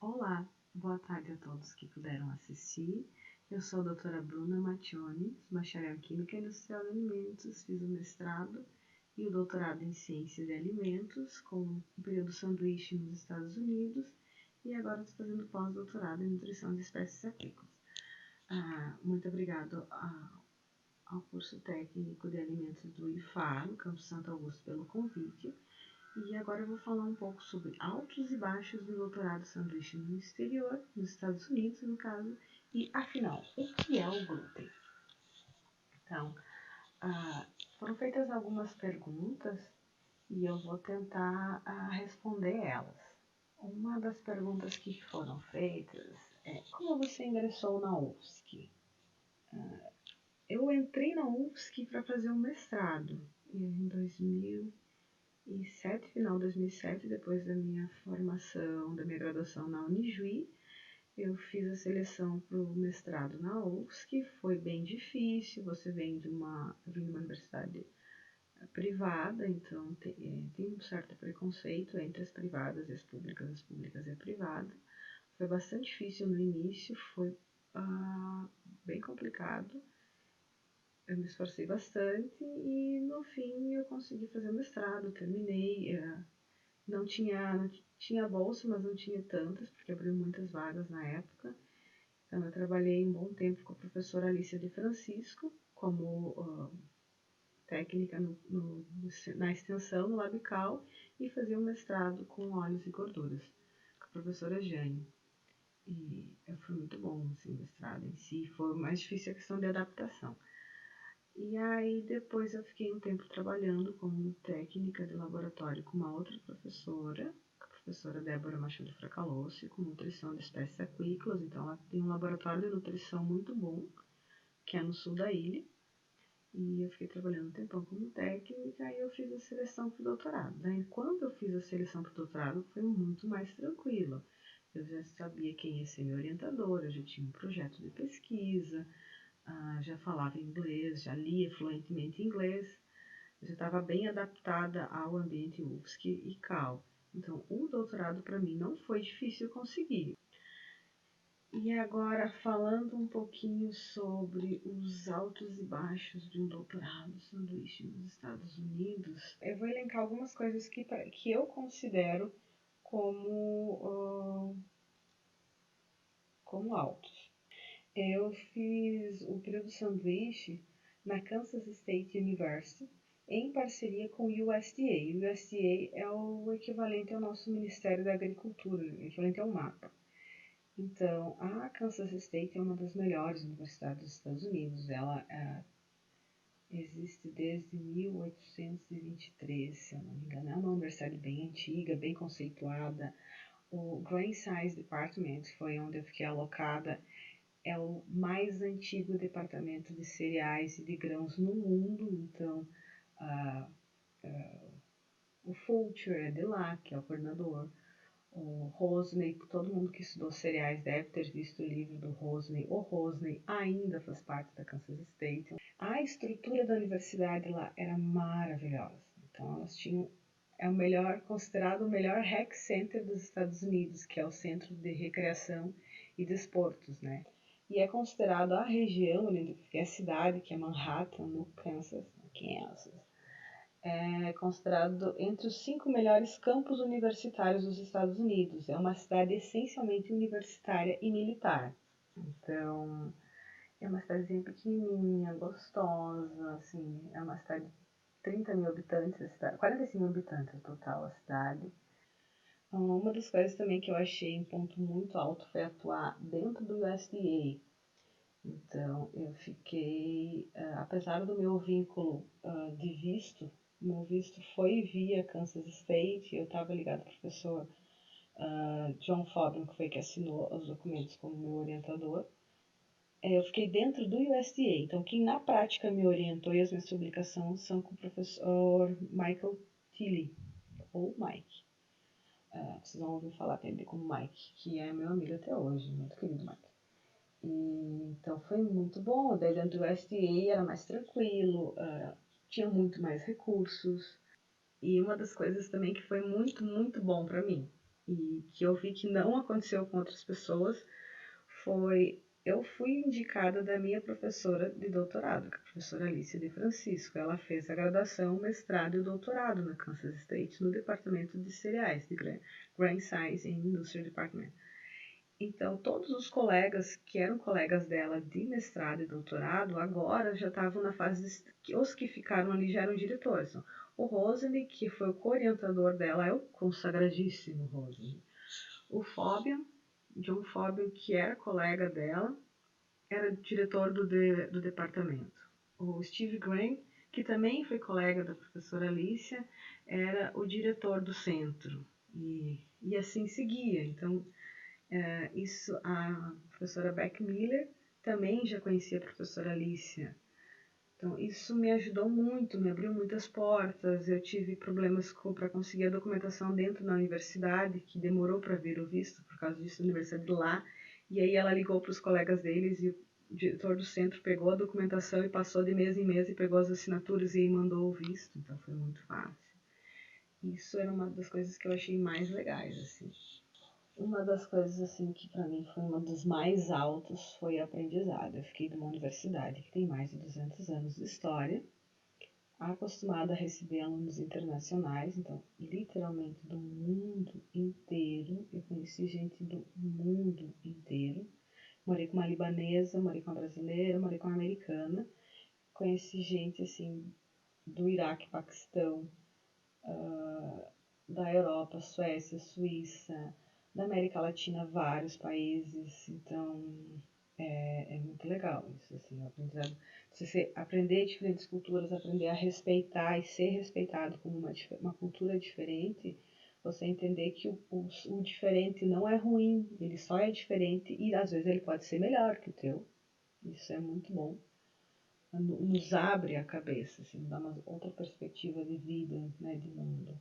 Olá, boa tarde a todos que puderam assistir. Eu sou a doutora Bruna Mattioni, bacharel em Química Industrial de Alimentos, fiz o mestrado e o doutorado em Ciências de Alimentos, com o período sanduíche nos Estados Unidos, e agora estou fazendo pós-doutorado em Nutrição de Espécies Aquícolas. Muito obrigado ao curso técnico de alimentos do IFAR, no Campus Santo Augusto, pelo convite. E agora eu vou falar um pouco sobre altos e baixos do doutorado sanduíche no exterior, nos Estados Unidos, no caso, e afinal, o que é o glúten? Então, foram feitas algumas perguntas e eu vou tentar responder elas. Uma das perguntas que foram feitas é: como você ingressou na UFSC? Eu entrei na UFSC para fazer um mestrado em 2007, final de 2007, depois da minha formação, da minha graduação na Unijuí. Eu fiz a seleção para o mestrado na UFSC, foi bem difícil. Você vem de uma universidade privada, então tem um certo preconceito entre as privadas e as públicas e a privada. Foi bastante difícil no início, foi bem complicado. Eu me esforcei bastante e no fim eu consegui fazer o mestrado, terminei. Não tinha bolsa, mas não tinha tantas, porque abriu muitas vagas na época. Então eu trabalhei um bom tempo com a professora Alicia de Francisco, como técnica na extensão, no Labical, e fazia um mestrado com óleos e gorduras, com a professora Jane. E foi muito bom, assim, o mestrado em si. Foi mais difícil a questão de adaptação. E aí depois eu fiquei um tempo trabalhando como técnica de laboratório com uma outra professora, a professora Débora Machado Fracalossi, com nutrição de espécies aquícolas. Então ela tem um laboratório de nutrição muito bom, que é no sul da ilha. E eu fiquei trabalhando um tempão como técnica, e eu fiz a seleção para o doutorado. Daí, quando eu fiz a seleção para o doutorado, foi muito mais tranquilo. Eu já sabia quem ia ser meu orientador, eu já tinha um projeto de pesquisa, já falava inglês, já lia fluentemente inglês, já estava bem adaptada ao ambiente UFSC e Cal. Então, o doutorado para mim não foi difícil conseguir. E agora, falando um pouquinho sobre os altos e baixos de um doutorado sanduíche nos Estados Unidos, eu vou elencar algumas coisas que eu considero como altos. Eu fiz o período sanduíche na Kansas State University, em parceria com o USDA. O USDA é o equivalente ao nosso Ministério da Agricultura, o equivalente ao MAPA. Então, a Kansas State é uma das melhores universidades dos Estados Unidos. Ela existe desde 1823, se eu não me engano. É uma universidade bem antiga, bem conceituada. O Grain Science Department foi onde eu fiquei alocada. É o mais antigo departamento de cereais e de grãos no mundo. Então, o Fulcher é de lá, que é o coordenador. O Rosney, todo mundo que estudou cereais deve ter visto o livro do Rosney. O Rosney ainda faz parte da Kansas State. A estrutura da universidade lá era maravilhosa. Então elas tinham considerado o melhor rec center dos Estados Unidos, que é o centro de recreação e desportos, né? E é considerado a região, que é a cidade, que é Manhattan, no Kansas, é considerado entre os 5 melhores campos universitários dos Estados Unidos. É uma cidade essencialmente universitária e militar. Então, é uma cidadezinha pequenininha, gostosa, assim, é uma cidade de 30 mil habitantes, 45 mil habitantes no total a cidade. Uma das coisas também que eu achei um ponto muito alto foi atuar dentro do USDA. Então, eu fiquei, apesar do meu vínculo de visto, meu visto foi via Kansas State, eu estava ligado ao professor John Fodden, que foi que assinou os documentos como meu orientador. Eu fiquei dentro do USDA, então quem na prática me orientou e as minhas publicações são com o professor Michael Tilley, ou Mike. Vocês vão ouvir falar dele como Mike, que é meu amigo até hoje, muito querido Mike. Então foi muito bom. Daí dentro do USDA era mais tranquilo, tinha muito mais recursos. E uma das coisas também que foi muito, muito bom para mim, e que eu vi que não aconteceu com outras pessoas foi... Eu fui indicada da minha professora de doutorado, que é a professora Alice de Francisco. Ela fez a graduação, mestrado e o doutorado na Kansas State, no departamento de cereais, de Grain Science and Industry Department. Então, todos os colegas que eram colegas dela de mestrado e doutorado, agora já estavam na fase de... Os que ficaram ali já eram diretores. Então, o Rosny, que foi o co-orientador dela, é o consagradíssimo Rosny. O Fabian, John Fabian, que era colega dela, era diretor do departamento. O Steve Graham, que também foi colega da professora Alicia, era o diretor do centro. E assim seguia. Então, a professora Beck Miller também já conhecia a professora Alicia. Então, isso me ajudou muito, me abriu muitas portas. Eu tive problemas para conseguir a documentação dentro da universidade, que demorou para vir o visto, por causa disso, a universidade lá. E aí ela ligou para os colegas deles e o diretor do centro pegou a documentação e passou de mês em mês e pegou as assinaturas e mandou o visto. Então, foi muito fácil. Isso era uma das coisas que eu achei mais legais, assim. Uma das coisas, assim, que para mim foi uma dos mais altos foi o aprendizado. Eu fiquei numa universidade que tem mais de 200 anos de história, acostumada a receber alunos internacionais, então, literalmente do mundo inteiro. Eu conheci gente do mundo inteiro. Morei com uma libanesa, morei com uma brasileira, morei com uma americana. Conheci gente, assim, do Iraque, Paquistão, da Europa, Suécia, Suíça, da América Latina, vários países. Então, é muito legal isso, assim, o aprendizado. Você aprender diferentes culturas, aprender a respeitar e ser respeitado como uma cultura diferente, você entender que o diferente não é ruim, ele só é diferente e às vezes ele pode ser melhor que o teu. Isso é muito bom. Nos abre a cabeça, assim, dá uma outra perspectiva de vida, né, de mundo.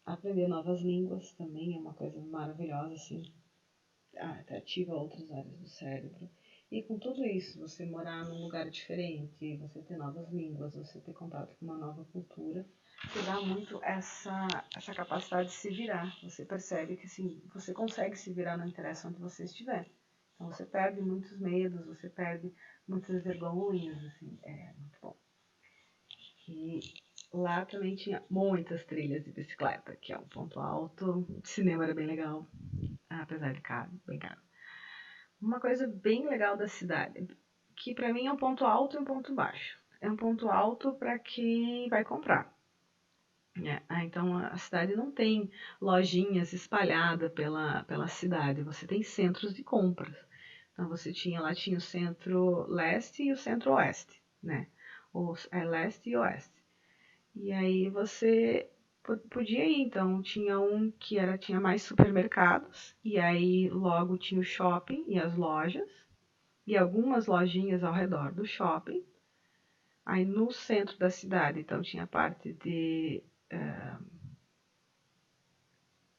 Aprender novas línguas também é uma coisa maravilhosa, assim, ativa outras áreas do cérebro. E com tudo isso, você morar num lugar diferente, você ter novas línguas, você ter contato com uma nova cultura, te dá muito essa capacidade de se virar. Você percebe que, assim, você consegue se virar, não interessa onde você estiver. Então você perde muitos medos, você perde muitas vergonhas, assim, é muito bom. E lá também tinha muitas trilhas de bicicleta, que é um ponto alto. O cinema era bem legal, apesar de caro, bem caro. Uma coisa bem legal da cidade, que pra mim é um ponto alto e um ponto baixo. É um ponto alto para quem vai comprar. Então a cidade não tem lojinhas espalhadas pela cidade, você tem centros de compras. Então você tinha o centro leste e o centro oeste, né? Leste e oeste. E aí você podia ir, então tinha um que tinha mais supermercados, e aí logo tinha o shopping e as lojas, e algumas lojinhas ao redor do shopping. Aí no centro da cidade, então tinha a parte de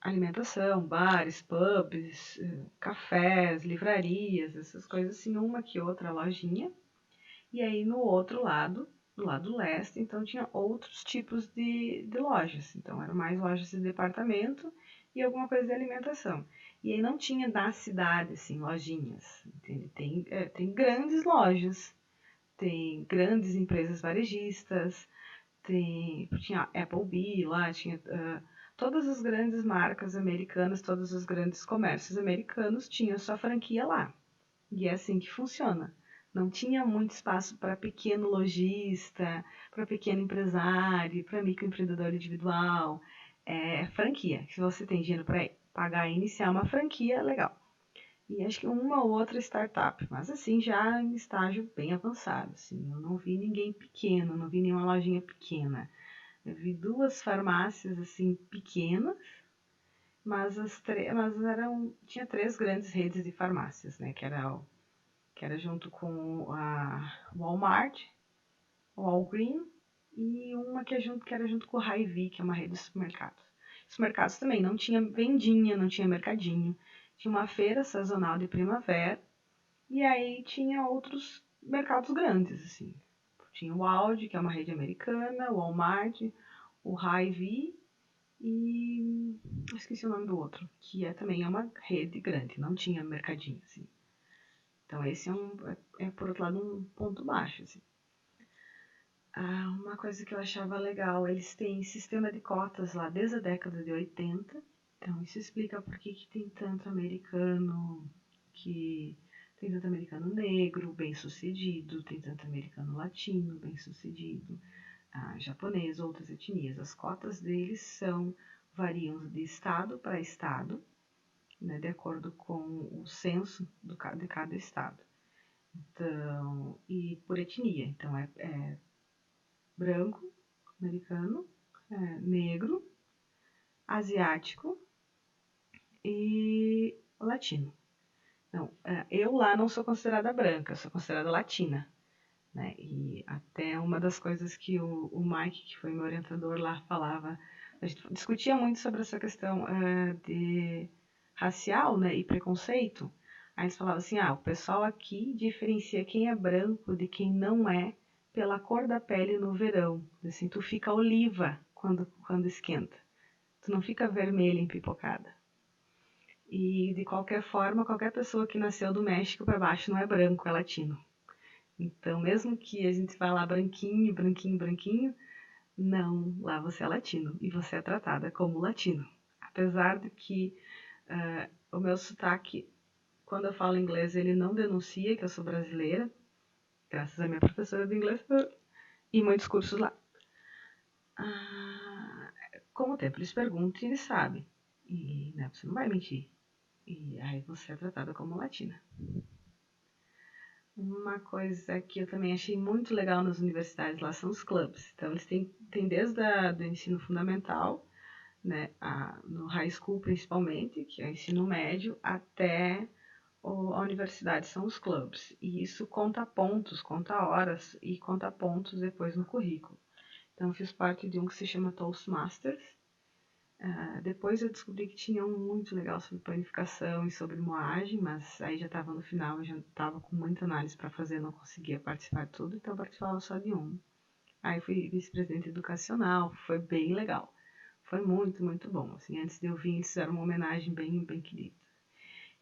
alimentação, bares, pubs, cafés, livrarias, essas coisas assim, uma que outra lojinha. E aí no outro lado, do lado leste, então tinha outros tipos de lojas. Então eram mais lojas de departamento e alguma coisa de alimentação. E aí não tinha da cidade, assim, lojinhas. Entende? Tem grandes lojas, tem grandes empresas varejistas, tinha Applebee lá, tinha todas as grandes marcas americanas, todos os grandes comércios americanos tinham sua franquia lá. E é assim que funciona. Não tinha muito espaço para pequeno lojista, para pequeno empresário, para microempreendedor individual. É franquia. Se você tem dinheiro para pagar e iniciar uma franquia, é legal. E acho que uma ou outra startup, mas assim, já em estágio bem avançado. Assim, eu não vi ninguém pequeno, não vi nenhuma lojinha pequena. Eu vi 2 farmácias assim pequenas, mas tinha 3 grandes redes de farmácias, né? Que era junto com a Walmart, o Walgreens, e uma que era junto com o Hy-Vee, que é uma rede de supermercados. Os mercados também não tinha vendinha, não tinha mercadinho. Tinha uma feira sazonal de primavera, e aí tinha outros mercados grandes, assim. Tinha o Aldi, que é uma rede americana, o Walmart, o Hy-Vee e esqueci o nome do outro, que também é uma rede grande, não tinha mercadinho, assim. Então esse por outro lado, um ponto baixo, assim. Uma coisa que eu achava legal, eles têm sistema de cotas lá desde a década de 80, então isso explica por que tem tanto americano tem tanto americano negro, bem sucedido, tem tanto americano latino, bem sucedido, japonês, outras etnias. As cotas deles variam de estado para estado, né, de acordo com o censo de cada estado. Então, e por etnia, então é branco, americano, negro, asiático e latino. Não, eu lá não sou considerada branca, sou considerada latina, né? E até uma das coisas que o Mike, que foi meu orientador lá, falava, a gente discutia muito sobre essa questão de racial, né, e preconceito. Aí eles falavam assim, o pessoal aqui diferencia quem é branco de quem não é pela cor da pele no verão. Assim, tu fica oliva quando esquenta. Tu não fica vermelha empipocada. E de qualquer forma, qualquer pessoa que nasceu do México para baixo não é branco, é latino. Então, mesmo que a gente vá lá branquinho, branquinho, branquinho, não, lá você é latino e você é tratada como latino. Apesar de que o meu sotaque, quando eu falo inglês, ele não denuncia que eu sou brasileira, graças à minha professora de inglês e muitos cursos lá. Com o tempo eles perguntam e eles sabem. E né, você não vai mentir. E aí você é tratada como latina. Uma coisa que eu também achei muito legal nas universidades lá são os clubes. Então eles têm desde o ensino fundamental, né, no high school principalmente, que é o ensino médio, até a universidade são os clubes. E isso conta pontos, conta horas e conta pontos depois no currículo. Então eu fiz parte de um que se chama Toastmasters. Depois eu descobri que tinha um muito legal sobre planificação e sobre moagem, mas aí já estava no final, eu já estava com muita análise para fazer, não conseguia participar de tudo, então eu participava só de um. Aí fui vice-presidente educacional, foi bem legal. Foi muito, muito bom. Assim, antes de eu vir, eles fizeram uma homenagem bem, bem querida.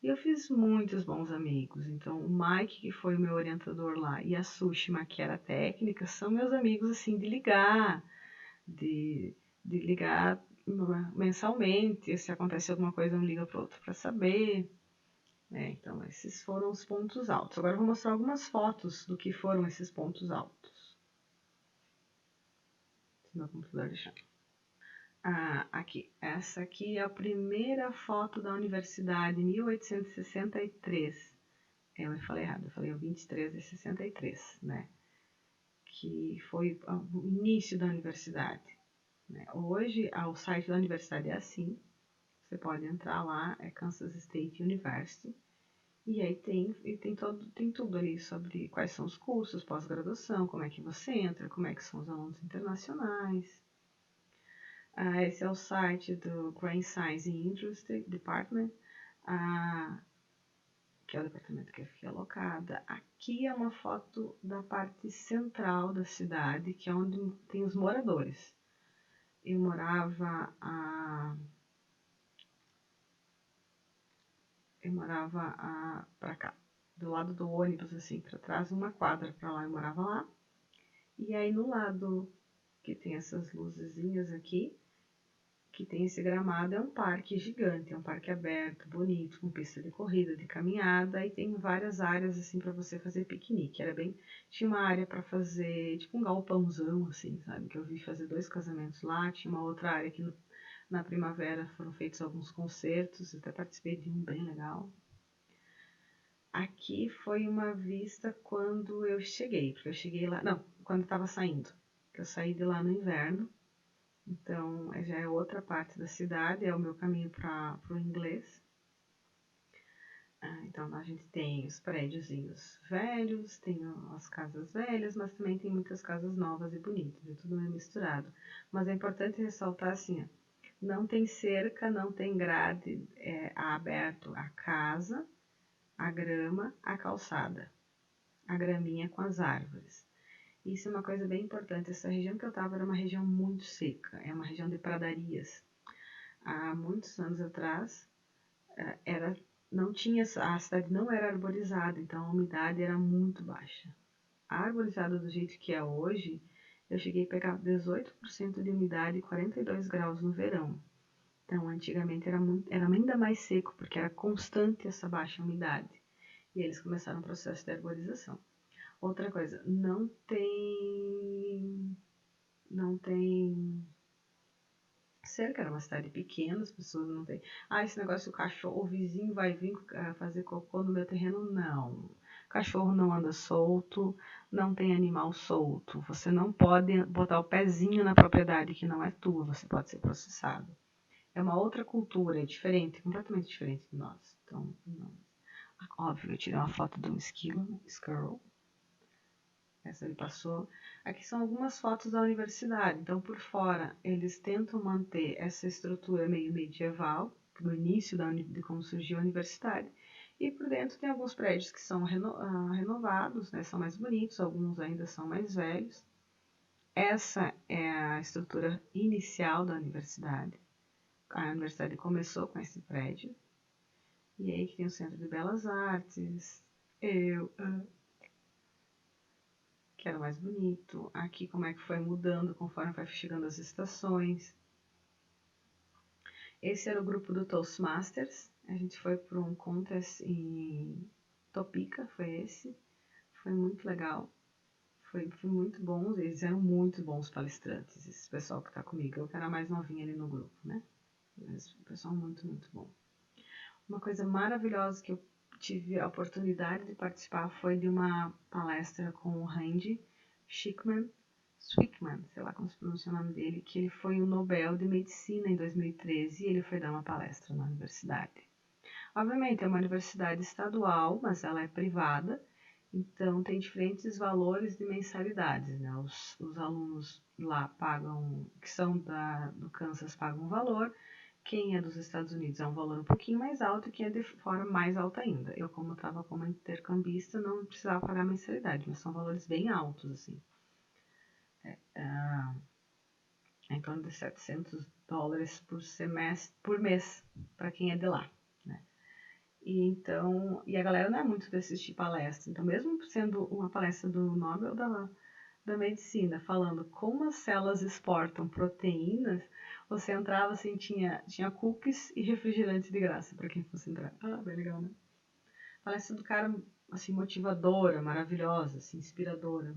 E eu fiz muitos bons amigos. Então, o Mike, que foi o meu orientador lá, e a Sushima, que era técnica, são meus amigos, assim, de ligar, de ligar mensalmente. Se acontece alguma coisa, um liga para o outro para saber. Então, esses foram os pontos altos. Agora eu vou mostrar algumas fotos do que foram esses pontos altos. Se meu computador deixar. Aqui. Essa aqui é a primeira foto da universidade, 1863. Eu falei errado, eu falei o 23 de 63, né? Que foi o início da universidade. Né? Hoje, o site da universidade é assim. Você pode entrar lá, é Kansas State University. E aí tem tudo ali sobre quais são os cursos, pós-graduação, como é que você entra, como é que são os alunos internacionais. Esse é o site do Grain Science Industry Department, que é o departamento que eu fiquei alocada. Aqui é uma foto da parte central da cidade, que é onde tem os moradores. Eu morava para cá, do lado do ônibus, assim, para trás, uma quadra para lá, eu morava lá. E aí no lado que tem essas luzezinhas aqui, que tem esse gramado, é um parque gigante, é um parque aberto, bonito, com pista de corrida, de caminhada, e tem várias áreas assim para você fazer piquenique. Tinha uma área para fazer tipo um galpãozão assim, sabe, que eu vi fazer 2 casamentos lá, tinha uma outra área que na primavera foram feitos alguns concertos, até participei de um bem legal. Aqui foi uma vista quando eu cheguei, porque eu cheguei lá, não, quando eu estava saindo, eu saí de lá no inverno. Então, já é outra parte da cidade, é o meu caminho para o inglês. Então, a gente tem os prédiozinhos velhos, tem as casas velhas, mas também tem muitas casas novas e bonitas, é tudo meio misturado. Mas é importante ressaltar assim, não tem cerca, não tem grade, aberto a casa, a grama, a calçada, a graminha com as árvores. Isso é uma coisa bem importante. Essa região que eu estava era uma região muito seca, é uma região de pradarias. Há muitos anos atrás, não tinha, a cidade não era arborizada, então a umidade era muito baixa. A arborizada do jeito que é hoje, eu cheguei a pegar 18% de umidade e 42 graus no verão. Então, antigamente era ainda mais seco, porque era constante essa baixa umidade. E eles começaram o processo de arborização. Outra coisa, não tem cerca, era uma cidade pequena, as pessoas não têm. Ah, esse negócio, o cachorro, o vizinho vai vir fazer cocô no meu terreno, não. Cachorro não anda solto, não tem animal solto. Você não pode botar o pezinho na propriedade que não é tua, você pode ser processado. É uma outra cultura, é diferente, completamente diferente de nós. Então, não. Óbvio, eu tirei uma foto de um esquilo, squirrel. Essa ele passou. Aqui são algumas fotos da universidade. Então, por fora, eles tentam manter essa estrutura meio medieval, no início de como surgiu a universidade. E por dentro tem alguns prédios que são renovados, né, são mais bonitos, alguns ainda são mais velhos. Essa é a estrutura inicial da universidade. A universidade começou com esse prédio. E aí que tem o Centro de Belas Artes, que era mais bonito. Aqui como é que foi mudando conforme vai chegando as estações. Esse era o grupo do Toastmasters. A gente foi para um contest em Topeka, foi esse. Foi muito legal. Foi muito bom. Eles eram muito bons palestrantes, esse pessoal que está comigo. Eu que era mais novinha ali no grupo, né? Mas o pessoal muito, muito bom. Uma coisa maravilhosa que eu tive a oportunidade de participar foi de uma palestra com o Randy Schickman, sei lá como se pronuncia o nome dele, que ele foi o Nobel de Medicina em 2013 e ele foi dar uma palestra na universidade. Obviamente é uma universidade estadual, mas ela é privada, então tem diferentes valores de mensalidades, né? Os alunos lá pagam, que são do Kansas, pagam um valor. Quem é dos Estados Unidos é um valor um pouquinho mais alto e quem é de fora mais alto ainda. Eu, como estava como intercambista, não precisava pagar mensalidade, mas são valores bem altos, assim. Em torno de $700 por semestre, por mês, para quem é de lá, né? E a galera não é muito de assistir palestra. Então, mesmo sendo uma palestra do Nobel da Medicina, falando como as células exportam proteínas, você entrava assim, tinha cookies e refrigerante de graça para quem fosse entrar. Ah, bem legal, né? Palestra do cara, assim, motivadora, maravilhosa, assim, inspiradora.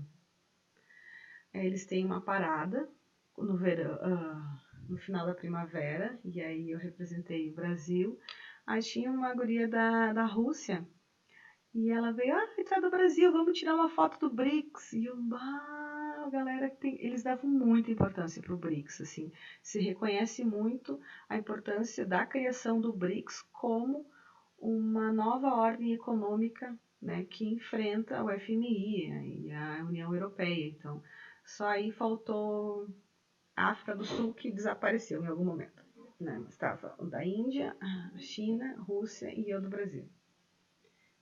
Eles têm uma parada no verão, no final da primavera, e aí eu representei o Brasil. Aí tinha uma guria da Rússia, e ela veio, tá do Brasil, vamos tirar uma foto do BRICS. E eu, a galera eles davam muita importância pro BRICS, assim, se reconhece muito a importância da criação do BRICS como uma nova ordem econômica, né, que enfrenta o FMI e a União Europeia. Então, só aí faltou a África do Sul, que desapareceu em algum momento, né? Mas estava o da Índia, a China, Rússia e eu do Brasil.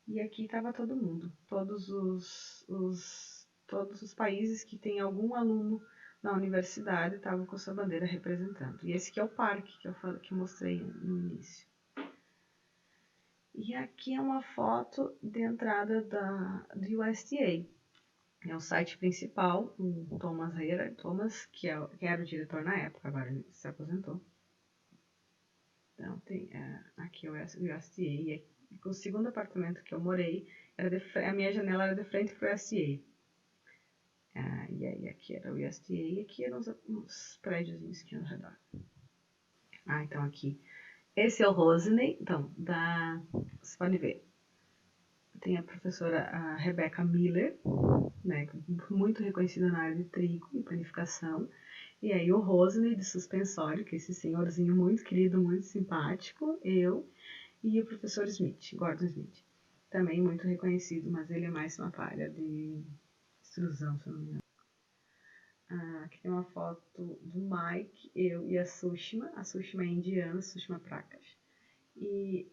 E aqui estava todo mundo, todos os países que tem algum aluno na universidade estavam com sua bandeira representando. E esse aqui é o parque que eu mostrei no início. E aqui é uma foto de entrada do USDA. É o site principal, o Thomas Heyer, que era o diretor na época, agora ele se aposentou. Então, tem aqui o USDA. E o segundo apartamento que eu morei, a minha janela era de frente para o USDA. E aí aqui era o USDA e aqui eram uns prédios que iam ao redor. Então aqui. Esse é o Rosinei. Então, você pode ver. Tem a professora Rebecca Miller, né, muito reconhecida na área de trigo e panificação. E aí o Rosinei de suspensório, que é esse senhorzinho muito querido, muito simpático, eu, e o professor Smith, Gordon Smith. Também muito reconhecido, mas ele é mais uma área de extrusão, se eu não me engano. Aqui tem uma foto do Mike, eu e a Sushma. A Sushma é indiana, Sushma Prakash. E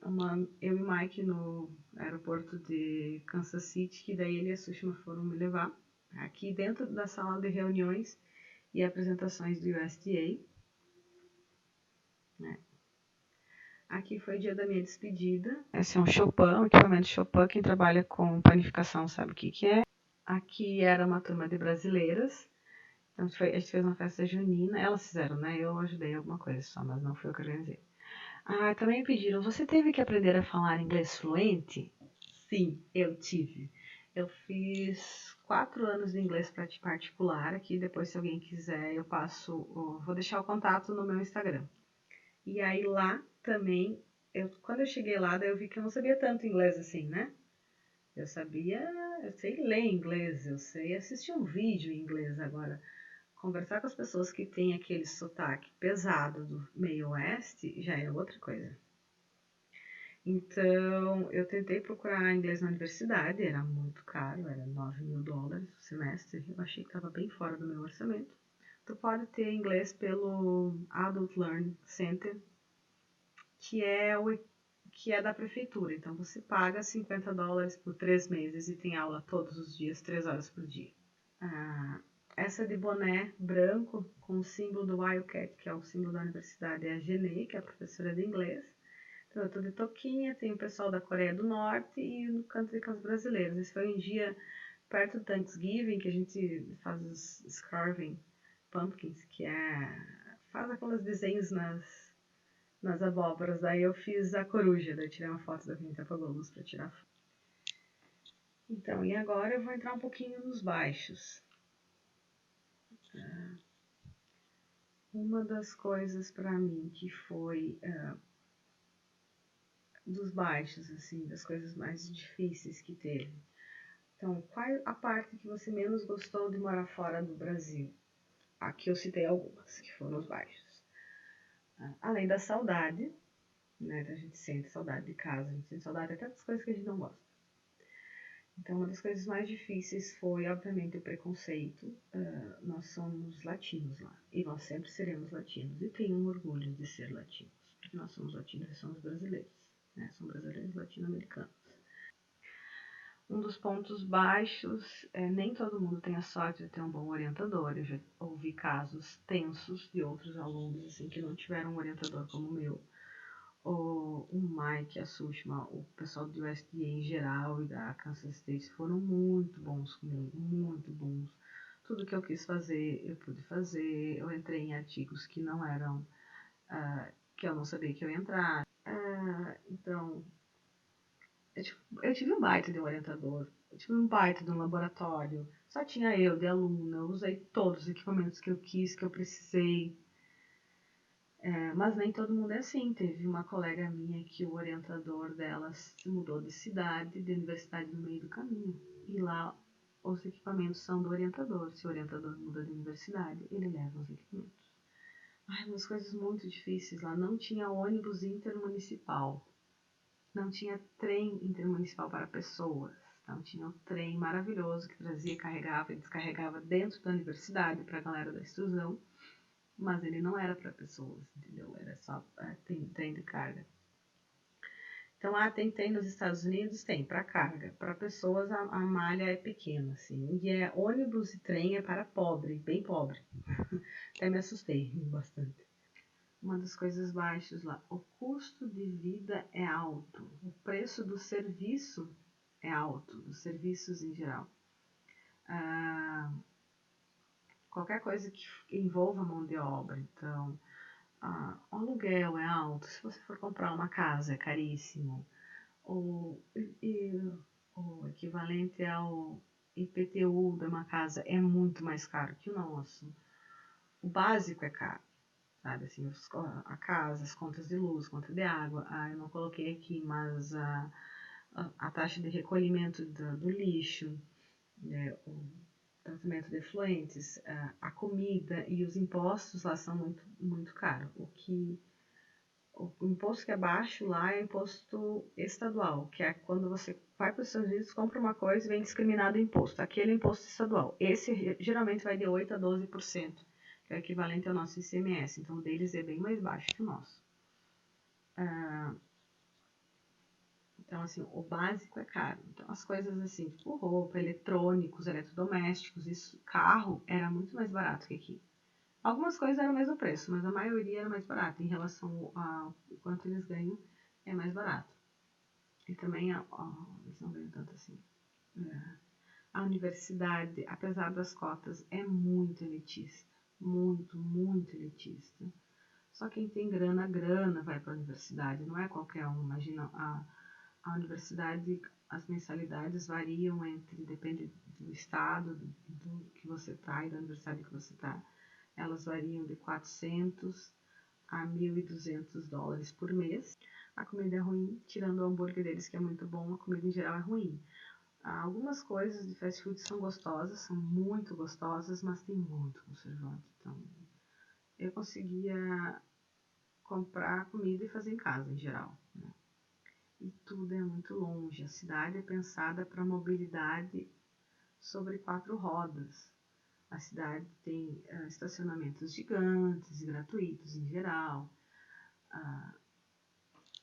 eu e o Mike no aeroporto de Kansas City, que daí ele e a Sushma foram me levar. Aqui dentro da sala de reuniões e apresentações do USDA. Né? Aqui foi o dia da minha despedida. Esse é um Chopin, um equipamento Chopin. Quem trabalha com panificação sabe o que é. Aqui era uma turma de brasileiras. Então a gente fez uma festa junina. Elas fizeram, né? Eu ajudei alguma coisa só, mas não fui eu que organizei. Ah, também me pediram, você teve que aprender a falar inglês fluente? Sim, eu tive. Eu fiz 4 anos de inglês particular aqui. Depois, se alguém quiser, eu passo. Vou deixar o contato no meu Instagram. E aí lá também, quando eu cheguei lá, daí eu vi que eu não sabia tanto inglês assim, né? Eu sei ler inglês, eu sei assistir um vídeo em inglês. Agora, conversar com as pessoas que têm aquele sotaque pesado do meio oeste já é outra coisa. Então, eu tentei procurar inglês na universidade, era muito caro, era $9.000 o semestre, eu achei que estava bem fora do meu orçamento. Tu pode ter inglês pelo Adult Learning Center, que é da prefeitura. Então, você paga $50 por 3 meses e tem aula todos os dias, 3 horas por dia. Essa de boné branco com o símbolo do Wildcat, que é o símbolo da universidade, é a Genei, que é a professora de inglês. Então, eu tô de touquinha, tem o pessoal da Coreia do Norte e no canto com os brasileiros. Esse foi um dia perto do Thanksgiving que a gente faz os carving pumpkins, que faz aqueles desenhos nas abóboras. Daí eu fiz a coruja, daí tirei uma foto da gente apagou a luz para tirar foto. Então, e agora eu vou entrar um pouquinho nos baixos. Uma das coisas para mim que foi dos baixos, assim, das coisas mais difíceis que teve. Então, qual a parte que você menos gostou de morar fora do Brasil? Aqui eu citei algumas, que foram os baixos. Além da saudade, né? A gente sente saudade de casa, a gente sente saudade até das coisas que a gente não gosta. Então, uma das coisas mais difíceis foi, obviamente, o preconceito. Nós somos latinos lá, e nós sempre seremos latinos, e tenho um orgulho de ser latinos, porque nós somos latinos e somos brasileiros, né? São brasileiros latino-americanos. Um dos pontos baixos nem todo mundo tem a sorte de ter um bom orientador. Eu já ouvi casos tensos de outros alunos assim, que não tiveram um orientador como o meu. O Mike, a Sushma, o pessoal do USDA em geral e da Kansas State foram muito bons comigo, muito bons. Tudo que eu quis fazer, eu pude fazer. Eu entrei em artigos que não eram, que eu não sabia que eu ia entrar. Então, eu tive um baita de um orientador, eu tive um baita de um laboratório, só tinha eu de aluna, eu usei todos os equipamentos que eu quis, que eu precisei. Mas nem todo mundo é assim. Teve uma colega minha que o orientador dela se mudou de cidade, de universidade no meio do caminho. E lá os equipamentos são do orientador. Se o orientador muda de universidade, ele leva os equipamentos. Umas coisas muito difíceis lá. Não tinha ônibus intermunicipal. Não tinha trem intermunicipal para pessoas. Então tinha um trem maravilhoso que trazia, carregava e descarregava dentro da universidade para a galera da extrusão. Mas ele não era para pessoas, entendeu? Era só trem de carga. Então, tem nos Estados Unidos, tem para carga. Para pessoas, a malha é pequena, assim. E ônibus e trem é para pobre, bem pobre. Até me assustei bastante. Uma das coisas baixas lá, o custo de vida é alto. O preço do serviço é alto, dos serviços em geral. Qualquer coisa que envolva mão de obra. Então, o aluguel é alto, se você for comprar uma casa é caríssimo. O equivalente ao IPTU de uma casa é muito mais caro que o nosso. O básico é caro, sabe? Assim, a casa, as contas de luz, conta de água. Eu não coloquei aqui, mas a taxa de recolhimento do lixo, né, o tratamento de efluentes, a comida e os impostos lá são muito, muito caros. O imposto que é baixo lá é imposto estadual, que é quando você vai para os Estados Unidos, compra uma coisa e vem discriminado o imposto. Aquele é imposto estadual. Esse geralmente vai de 8% a 12%, que é o equivalente ao nosso ICMS. Então, o deles é bem mais baixo que o nosso. Então, assim, o básico é caro. Então, as coisas assim, tipo roupa, eletrônicos, eletrodomésticos, carro era muito mais barato que aqui. Algumas coisas eram o mesmo preço, mas a maioria era mais barata em relação ao quanto eles ganham, é mais barato. E também eles não ganham tanto assim. A universidade, apesar das cotas, é muito elitista. Muito, muito elitista. Só quem tem grana vai para a universidade, não é qualquer um. Imagina, a universidade, as mensalidades variam depende do estado do que você está e da universidade que você está. Elas variam de 400 a 1.200 dólares por mês. A comida é ruim, tirando o hambúrguer deles, que é muito bom, a comida em geral é ruim. Algumas coisas de fast food são gostosas, são muito gostosas, mas tem muito conservante. Então, eu conseguia comprar comida e fazer em casa, em geral. Né? E tudo é muito longe. A cidade é pensada para mobilidade sobre 4 rodas. A cidade tem estacionamentos gigantes e gratuitos em geral.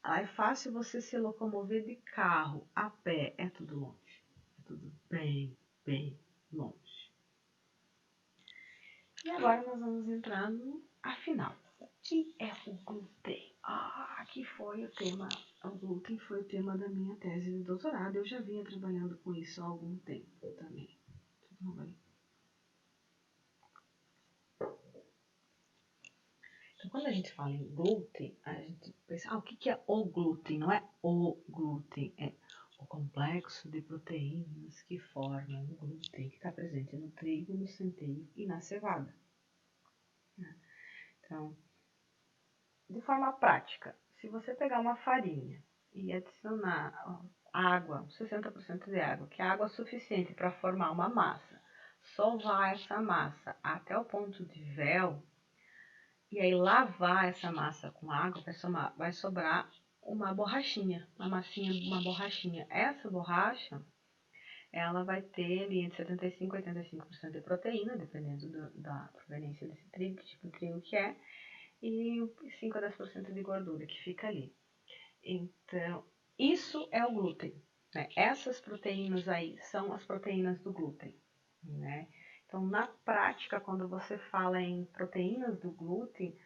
É fácil você se locomover de carro, a pé, é tudo longe. É tudo bem, bem longe. E agora nós vamos entrar no afinal. O que é o glúten? Aqui foi o tema. O glúten foi o tema da minha tese de doutorado. Eu já vinha trabalhando com isso há algum tempo também. Tudo bem? Então, quando a gente fala em glúten, a gente pensa, o que é o glúten? Não é o glúten, é o complexo de proteínas que formam o glúten, que está presente no trigo, no centeio e na cevada. Então, de forma prática, se você pegar uma farinha e adicionar água, 60% de água, que é água suficiente para formar uma massa, sovar essa massa até o ponto de véu, e aí lavar essa massa com água, vai sobrar uma borrachinha, uma massinha, uma borrachinha. Essa borracha, ela vai ter ali entre 75% e 85% de proteína, dependendo da proveniência desse trigo, que tipo de trigo que é, e 5 a 10% de gordura que fica ali. Então, isso é o glúten. Né? Essas proteínas aí são as proteínas do glúten. Né? Então, na prática, quando você fala em proteínas do glúten,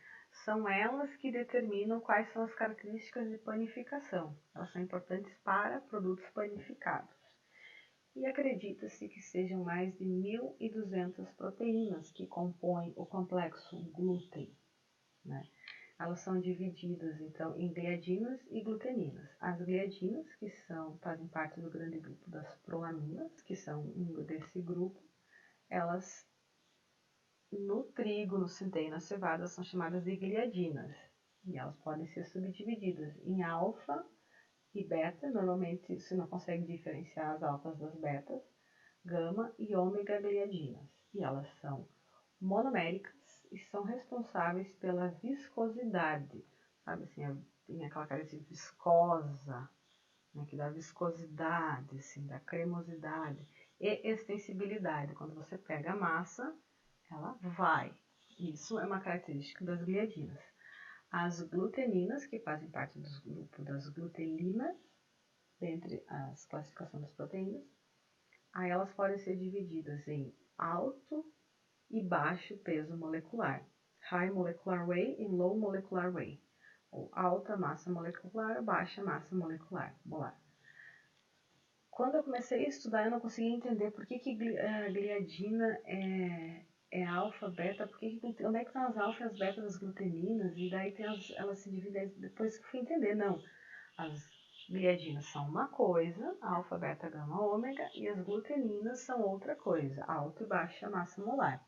são elas que determinam quais são as características de panificação. Elas são importantes para produtos panificados. E acredita-se que sejam mais de 1.200 proteínas que compõem o complexo glúten. Né? Elas são divididas, então, em gliadinas e gluteninas. As gliadinas, que fazem parte do grande grupo das proaminas, que são um desse grupo, elas, no trigo, no centeio e na cevada, são chamadas de gliadinas. E elas podem ser subdivididas em alfa e beta. Normalmente, você não consegue diferenciar as alfas das betas, gama e ômega gliadinas. E elas são monoméricas e são responsáveis pela viscosidade. Sabe assim, tem aquela cara de viscosa, né, que dá viscosidade, assim, dá cremosidade e extensibilidade. Quando você pega a massa, ela vai. Isso é uma característica das gliadinas. As gluteninas, que fazem parte do grupo das glutelinas, dentre as classificações das proteínas, aí elas podem ser divididas em alto e baixo peso molecular, high molecular weight e low molecular weight, ou alta massa molecular, baixa massa molecular. Quando eu comecei a estudar, eu não conseguia entender por que a gliadina é alfa, beta, onde é que estão as alfa e as beta das gluteninas, e daí elas se dividem, depois que fui entender, não, as gliadinas são uma coisa, alfa, beta, gama, ômega, e as gluteninas são outra coisa, alta e baixa massa molar.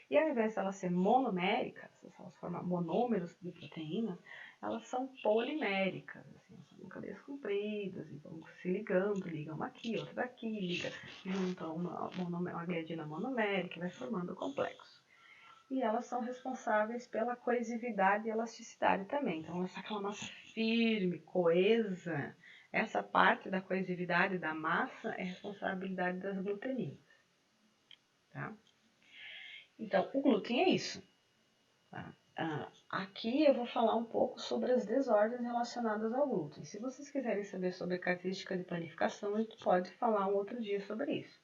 E ao invés de elas serem monoméricas, elas formam monômeros de proteínas, elas são poliméricas, assim, são cadeias compridas, e vão se ligando, ligam uma aqui, outra daqui, juntam uma gliadina monomérica e vai formando o complexo. E elas são responsáveis pela coesividade e elasticidade também. Então, aquela massa firme, coesa, essa parte da coesividade da massa é responsabilidade das gluteninas. Tá? Então, o glúten é isso. Tá? Aqui eu vou falar um pouco sobre as desordens relacionadas ao glúten. Se vocês quiserem saber sobre a característica de panificação, a gente pode falar um outro dia sobre isso.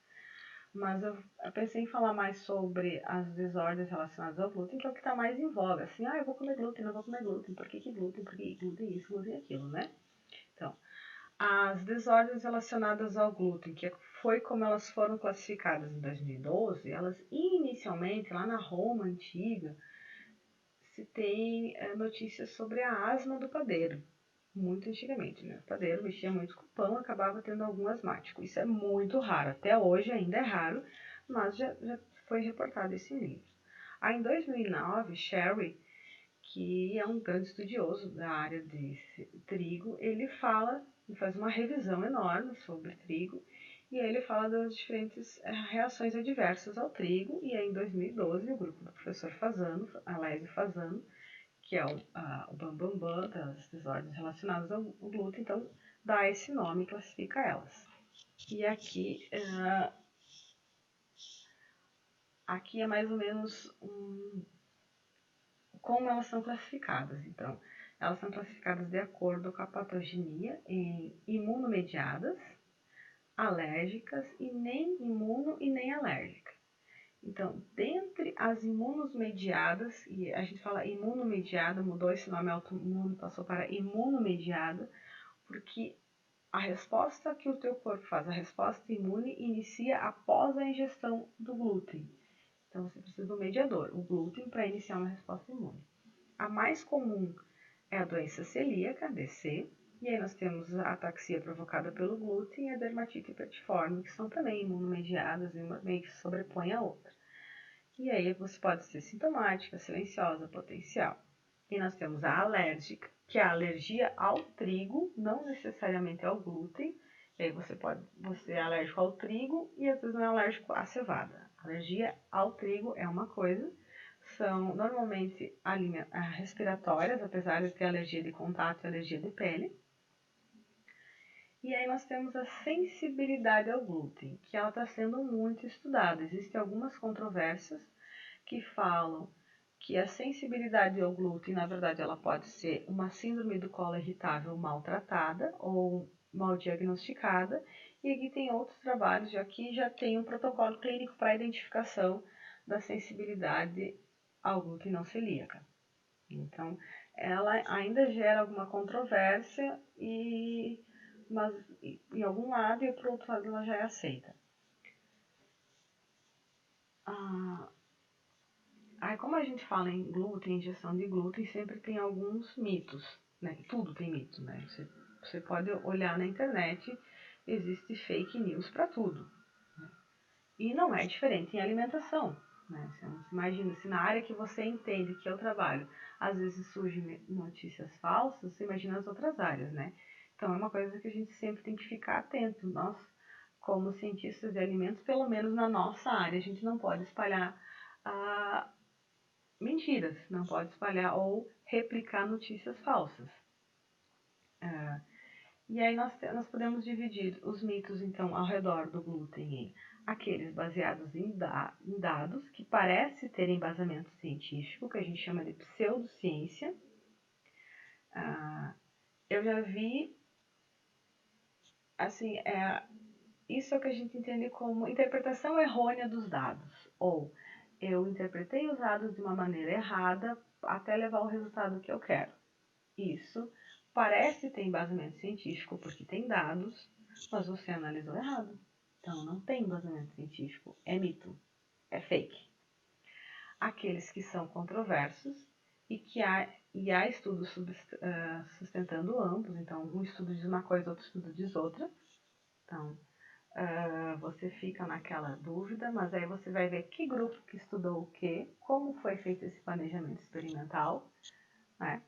Mas eu pensei em falar mais sobre as desordens relacionadas ao glúten, que é o que está mais em voga. Assim, eu vou comer glúten, não vou comer glúten, por que glúten, por que glúten isso, glúten aquilo, né? Então, as desordens relacionadas ao glúten, que foi como elas foram classificadas em 2012, elas inicialmente, lá na Roma antiga, se tem notícias sobre a asma do padeiro. Muito antigamente, né? O padeiro mexia muito com o pão, acabava tendo algum asmático. Isso é muito raro, até hoje ainda é raro, mas já foi reportado esse livro. Aí em 2009, Sherry, que é um grande estudioso da área de trigo, ele fala e faz uma revisão enorme sobre trigo, e aí ele fala das diferentes reações adversas ao trigo, e aí em 2012 o grupo do professor Fasano, Alésio Fasano, que é o Bambambam das desordens relacionadas ao glúten, então dá esse nome e classifica elas. E aqui é mais ou menos como elas são classificadas. Então, elas são classificadas de acordo com a patogenia em imunomediadas, alérgicas e nem imuno e nem alérgica. Então, dentre as imunomediadas, e a gente fala imunomediada, mudou esse nome autoimune, passou para imunomediada, porque a resposta que o teu corpo faz, a resposta imune, inicia após a ingestão do glúten. Então, você precisa do mediador, o glúten, para iniciar uma resposta imune. A mais comum é a doença celíaca, DC, e aí nós temos a ataxia provocada pelo glúten e a dermatite herpetiforme, que são também imunomediadas e uma meio que sobrepõe a outra. E aí você pode ser sintomática, silenciosa, potencial. E nós temos a alérgica, que é a alergia ao trigo, não necessariamente ao glúten. E aí você é alérgico ao trigo e às vezes não é alérgico à cevada. Alergia ao trigo é uma coisa, são normalmente respiratórias, apesar de ter alergia de contato e alergia de pele. E aí nós temos a sensibilidade ao glúten, que ela está sendo muito estudada. Existem algumas controvérsias que falam que a sensibilidade ao glúten, na verdade, ela pode ser uma síndrome do colo irritável maltratada ou mal diagnosticada. E aqui tem outros trabalhos, aqui já tem um protocolo clínico para a identificação da sensibilidade ao glúten não celíaca. Então, ela ainda gera alguma controvérsia, mas em algum lado e por outro lado ela já é aceita. Aí, como a gente fala em glúten, injeção de glúten, sempre tem alguns mitos, né? Tudo tem mito, né? Você pode olhar na internet, existe fake news para tudo. Né? E não é diferente em alimentação. Né? Você imagina, se na área que você entende que eu trabalho, às vezes surgem notícias falsas, você imagina as outras áreas, né? Então é uma coisa que a gente sempre tem que ficar atento. Nós, como cientistas de alimentos, pelo menos na nossa área, a gente não pode espalhar mentiras, não pode espalhar ou replicar notícias falsas. E aí nós podemos dividir os mitos, então, ao redor do glúten em aqueles baseados em dados, que parece ter embasamento científico, que a gente chama de pseudociência. Eu já vi, assim, isso é o que a gente entende como interpretação errônea dos dados, ou eu interpretei os dados de uma maneira errada até levar ao resultado que eu quero. Isso parece ter embasamento científico porque tem dados, mas você analisou errado. Então não tem embasamento científico, é mito, é fake. Aqueles que são controversos e há estudos sustentando ambos, então um estudo diz uma coisa, outro estudo diz outra. Então você fica naquela dúvida, mas aí você vai ver que grupo que estudou o quê, como foi feito esse planejamento experimental, né?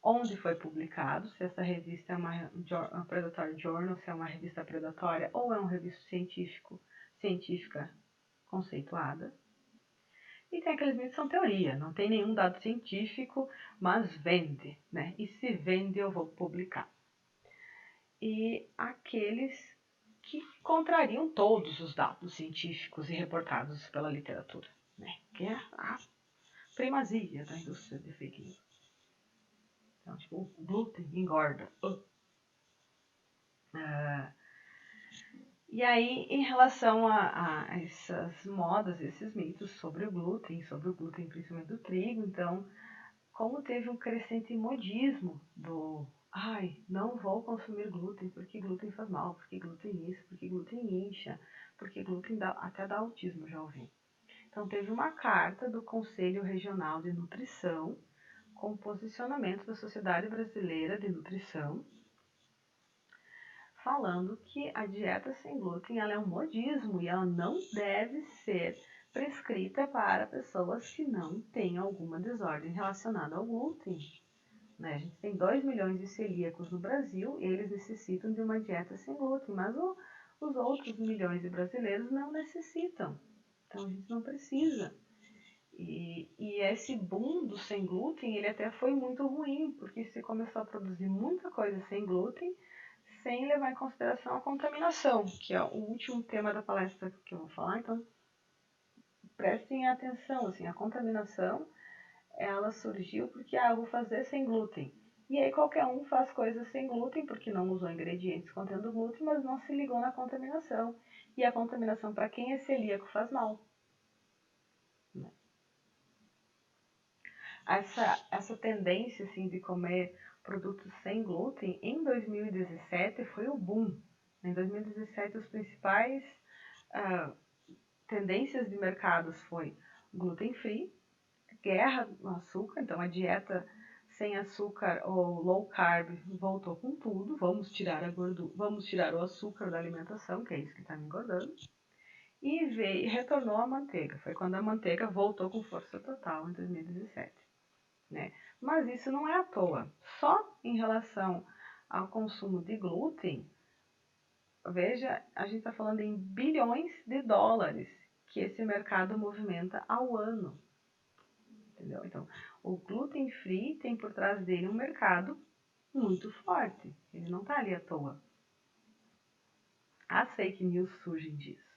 Onde foi publicado, se essa revista é uma Predatory Journal, se é uma revista predatória ou é uma revista científica conceituada. E tem aqueles mitos que são teoria, não tem nenhum dado científico, mas vende, né? E se vende eu vou publicar. E aqueles que contrariam todos os dados científicos e reportados pela literatura, né? Que é a primazia da indústria de fake news. Então, tipo, o glúten engorda. E aí, em relação a essas modas, esses mitos sobre o glúten principalmente do trigo, então, como teve um crescente modismo do ai, não vou consumir glúten porque glúten faz mal, porque glúten isso, porque glúten incha, porque glúten até dá autismo, já ouvi. Então, teve uma carta do Conselho Regional de Nutrição com o posicionamento da Sociedade Brasileira de Nutrição, falando que a dieta sem glúten ela é um modismo e ela não deve ser prescrita para pessoas que não têm alguma desordem relacionada ao glúten. Né? A gente tem 2 milhões de celíacos no Brasil e eles necessitam de uma dieta sem glúten, mas os outros milhões de brasileiros não necessitam. Então a gente não precisa. E esse boom do sem glúten, ele até foi muito ruim, porque se começou a produzir muita coisa sem glúten, sem levar em consideração a contaminação, que é o último tema da palestra que eu vou falar. Então, prestem atenção, assim, a contaminação, ela surgiu porque, eu vou fazer sem glúten. E aí qualquer um faz coisas sem glúten, porque não usou ingredientes contendo glúten, mas não se ligou na contaminação. E a contaminação, para quem é celíaco, faz mal. Essa tendência assim, de comer produtos sem glúten, em 2017 foi o boom. Em 2017, os principais tendências de mercados foi gluten free, guerra no açúcar, então a dieta sem açúcar ou low carb voltou com tudo, vamos tirar a gordura, vamos tirar o açúcar da alimentação, que é isso que está me engordando, e retornou a manteiga, foi quando a manteiga voltou com força total em 2017. Né? Mas isso não é à toa. Só em relação ao consumo de glúten, veja, a gente está falando em bilhões de dólares que esse mercado movimenta ao ano. Entendeu? Então, o gluten free tem por trás dele um mercado muito forte. Ele não está ali à toa. As fake news surgem disso.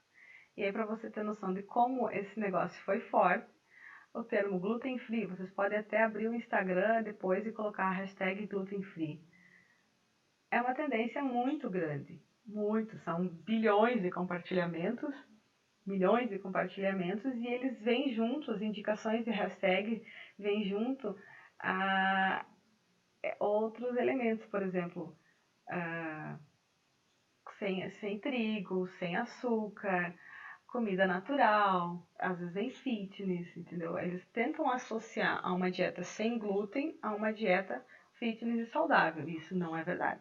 E aí, para você ter noção de como esse negócio foi forte, o termo gluten free, vocês podem até abrir o Instagram depois e colocar a hashtag gluten free. É uma tendência muito grande, muito, são bilhões de compartilhamentos, milhões de compartilhamentos, e eles vêm junto, as indicações de hashtag vêm junto a outros elementos, por exemplo, sem trigo, sem açúcar, comida natural, às vezes em fitness, entendeu? Eles tentam associar a uma dieta sem glúten a uma dieta fitness e saudável. Isso não é verdade.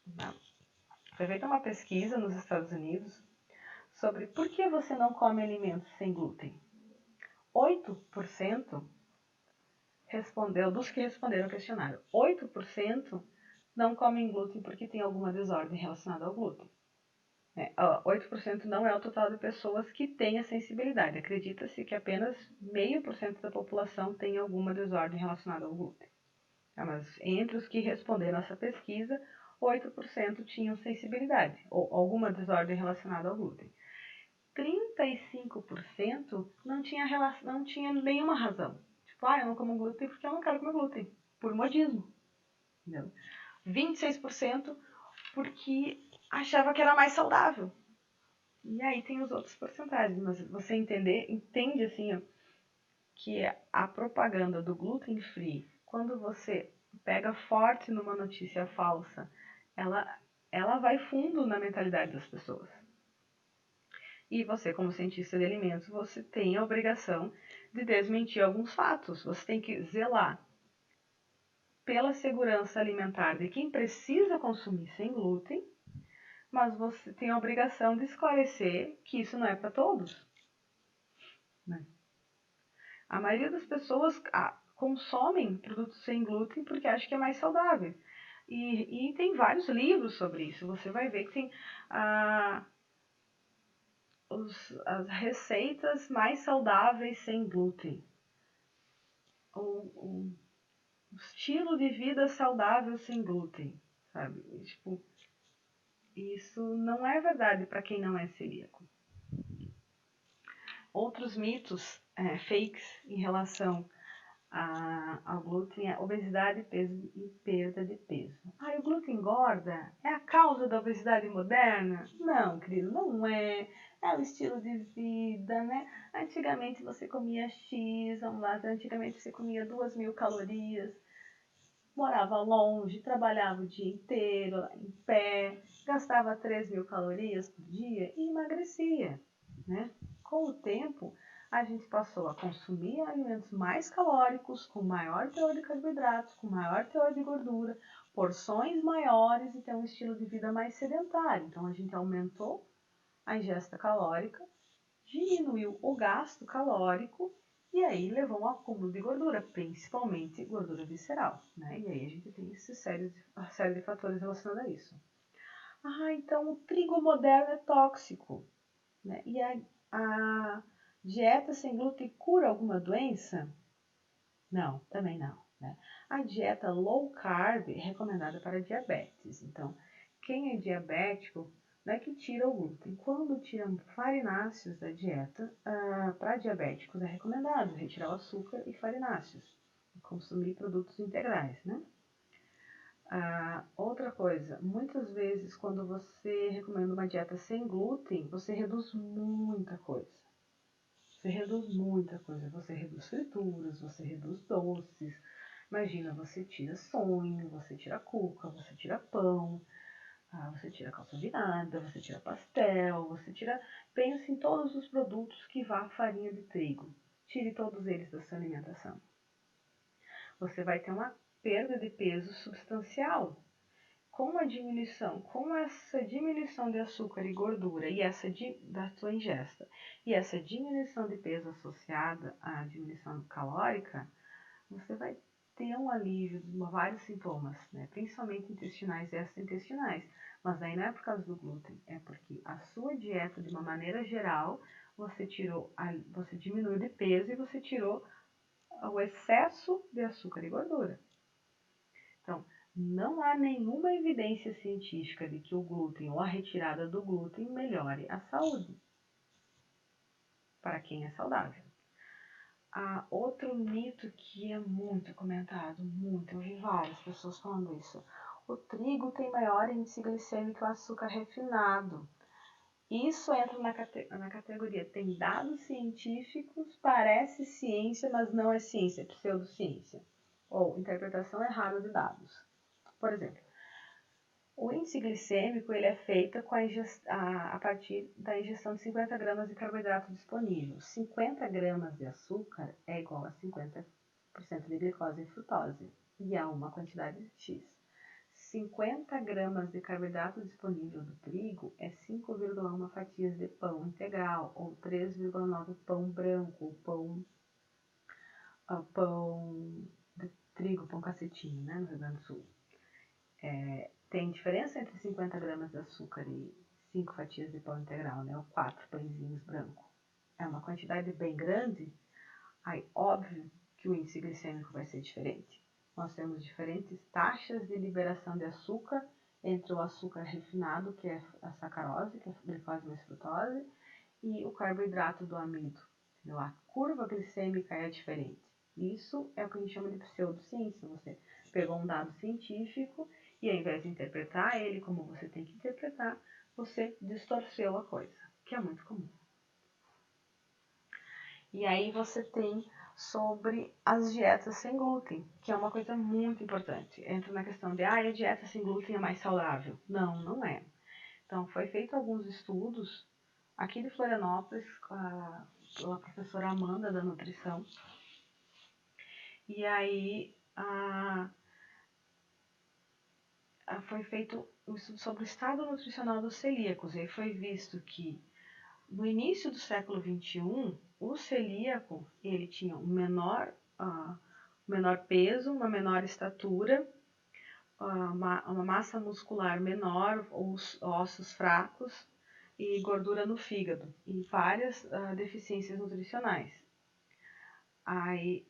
Não. Foi feita uma pesquisa nos Estados Unidos sobre por que você não come alimentos sem glúten. 8% respondeu, dos que responderam ao questionário, 8% não comem glúten porque tem alguma desordem relacionada ao glúten. 8% não é o total de pessoas que têm a sensibilidade. Acredita-se que apenas 0,5% da população tem alguma desordem relacionada ao glúten. Mas entre os que responderam essa pesquisa, 8% tinham sensibilidade ou alguma desordem relacionada ao glúten. 35% não tinha nenhuma razão. Tipo, eu não como glúten porque eu não quero comer glúten, por modismo. Entendeu? 26% porque achava que era mais saudável. E aí tem os outros porcentagens, mas você entende assim, que a propaganda do gluten free, quando você pega forte numa notícia falsa, ela vai fundo na mentalidade das pessoas. E você, como cientista de alimentos, você tem a obrigação de desmentir alguns fatos. Você tem que zelar pela segurança alimentar de quem precisa consumir sem glúten, mas você tem a obrigação de esclarecer que isso não é para todos. Né? A maioria das pessoas consomem produtos sem glúten porque acha que é mais saudável. E tem vários livros sobre isso. Você vai ver que tem as receitas mais saudáveis sem glúten. O estilo de vida saudável sem glúten, sabe? Tipo, isso não é verdade para quem não é celíaco. Outros mitos fakes em relação ao glúten é obesidade, peso e perda de peso. O glúten engorda? É a causa da obesidade moderna? Não, querido, não é. É o estilo de vida, né? Antigamente você comia X, vamos lá, antigamente você comia 2.000 calorias, morava longe, trabalhava o dia inteiro em pé, gastava 3.000 calorias por dia e emagrecia, né? Com o tempo, a gente passou a consumir alimentos mais calóricos, com maior teor de carboidratos, com maior teor de gordura, porções maiores e ter um estilo de vida mais sedentário. Então, a gente aumentou a ingesta calórica, diminuiu o gasto calórico e aí levou um acúmulo de gordura, principalmente gordura visceral, né? E aí a gente tem uma série de fatores relacionados a isso. Então o trigo moderno é tóxico, né? E a dieta sem glúten cura alguma doença? Não, também não, né? A dieta low carb é recomendada para diabetes. Então, quem é diabético não é que tira o glúten. Quando tiram farináceos da dieta, para diabéticos é recomendado retirar o açúcar e farináceos e consumir produtos integrais, né? Outra coisa, muitas vezes quando você recomenda uma dieta sem glúten, você reduz muita coisa. Você reduz muita coisa, você reduz frituras, você reduz doces. Imagina, você tira sonho, você tira cuca, você tira pão, você tira calça de nada, você tira pastel, você tira... Pensa em todos os produtos que vá farinha de trigo. Tire todos eles da sua alimentação. Você vai ter uma perda de peso substancial. Com essa diminuição de açúcar e gordura e da sua ingesta e essa diminuição de peso associada à diminuição calórica, você vai ter um alívio de vários sintomas, né? Principalmente intestinais e extraintestinais. Mas aí não é por causa do glúten, é porque a sua dieta, de uma maneira geral, você diminuiu de peso e você tirou o excesso de açúcar e gordura. Então, não há nenhuma evidência científica de que o glúten ou a retirada do glúten melhore a saúde para quem é saudável. Outro mito que é muito comentado, eu vi várias pessoas falando isso. O trigo tem maior índice glicêmico que o açúcar refinado. Isso entra na categoria, tem dados científicos, parece ciência, mas não é ciência, é pseudociência. Ou interpretação errada de dados. Por exemplo, o índice glicêmico ele é feito a partir da ingestão de 50 gramas de carboidrato disponível. 50 gramas de açúcar é igual a 50% de glicose e frutose, e há uma quantidade de X. 50 gramas de carboidrato disponível do trigo é 5,1 fatias de pão integral, ou 3,9 pão branco, ou pão de trigo, pão cacetinho, né, no Rio Grande do Sul. Tem diferença entre 50 gramas de açúcar e 5 fatias de pão integral, né? Ou 4 pãezinhos brancos. É uma quantidade bem grande, aí óbvio que o índice glicêmico vai ser diferente. Nós temos diferentes taxas de liberação de açúcar entre o açúcar refinado, que é a sacarose, que é a glicose mais frutose, e o carboidrato do amido. Entendeu? A curva glicêmica é diferente. Isso é o que a gente chama de pseudociência. Você pegou um dado científico e ao invés de interpretar ele como você tem que interpretar, você distorceu a coisa, que é muito comum. E aí você tem sobre as dietas sem glúten, que é uma coisa muito importante. Entra na questão de, a dieta sem glúten é mais saudável. Não, não é. Então, foi feito alguns estudos aqui de Florianópolis, pela professora Amanda da nutrição. E aí, foi feito um estudo sobre o estado nutricional dos celíacos. E aí foi visto que no início do século XXI, o celíaco ele tinha um menor peso, uma menor estatura, uma massa muscular menor, os ossos fracos e gordura no fígado e várias deficiências nutricionais. Aí,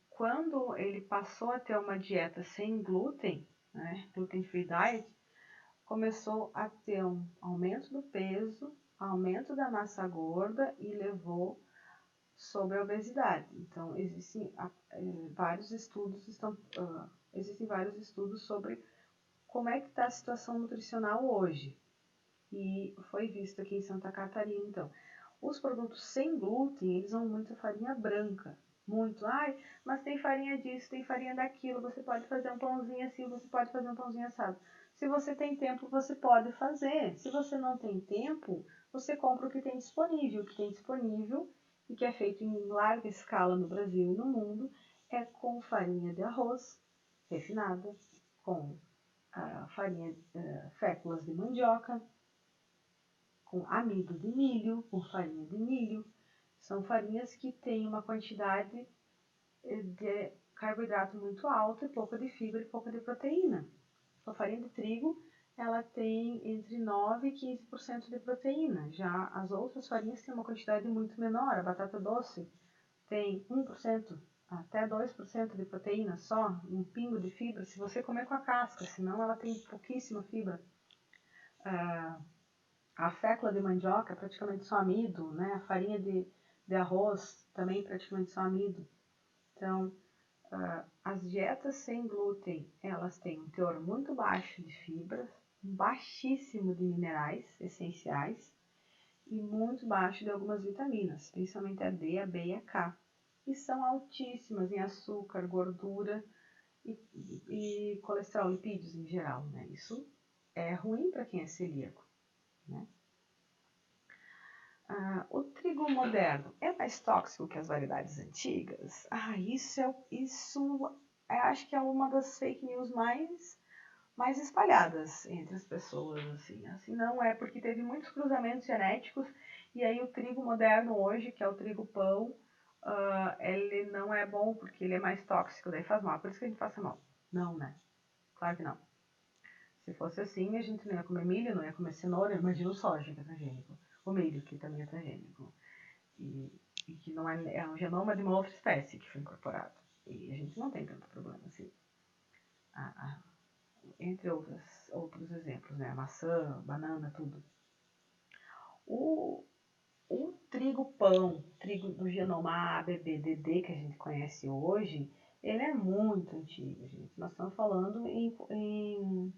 quando ele passou a ter uma dieta sem glúten, né, gluten free diet, começou a ter um aumento do peso, aumento da massa gorda e levou sobre a obesidade. Então, existem vários estudos sobre como é que está a situação nutricional hoje. E foi visto aqui em Santa Catarina, então, os produtos sem glúten, eles usam muita farinha branca. Muito, mas tem farinha disso, tem farinha daquilo, você pode fazer um pãozinho assim, você pode fazer um pãozinho assado. Se você tem tempo, você pode fazer. Se você não tem tempo, você compra o que tem disponível. O que tem disponível e que é feito em larga escala no Brasil e no mundo é com farinha de arroz refinada, com farinha, féculas de mandioca, com amido de milho, com farinha de milho. São farinhas que têm uma quantidade de carboidrato muito alta e pouca de fibra e pouca de proteína. A farinha de trigo, ela tem entre 9% e 15% de proteína. Já as outras farinhas têm uma quantidade muito menor. A batata doce tem 1% até 2% de proteína só, um pingo de fibra, se você comer com a casca, senão ela tem pouquíssima fibra. A fécula de mandioca é praticamente só amido, né? A farinha de arroz também praticamente só amido. Então, as dietas sem glúten, elas têm um teor muito baixo de fibras, baixíssimo de minerais essenciais e muito baixo de algumas vitaminas, principalmente a D, a B e a K. E são altíssimas em açúcar, gordura e colesterol, lipídios em geral, né? Isso é ruim para quem é celíaco, né? O trigo moderno é mais tóxico que as variedades antigas? Isso acho que é uma das fake news mais espalhadas entre as pessoas, assim não é, porque teve muitos cruzamentos genéticos, e aí o trigo moderno hoje, que é o trigo pão, ele não é bom porque ele é mais tóxico, daí faz mal, por isso que a gente passa mal. Não, né? Claro que não. Se fosse assim, a gente não ia comer milho, não ia comer cenoura, imagina o soja, que é transgênico, o milho, que também é transgênico, e que não é um genoma de uma outra espécie que foi incorporado, e a gente não tem tanto problema assim. Entre outros exemplos, né? Maçã, banana, tudo. O trigo pão, trigo do genoma A, B, B, D, D, que a gente conhece hoje, ele é muito antigo, gente. Nós estamos falando em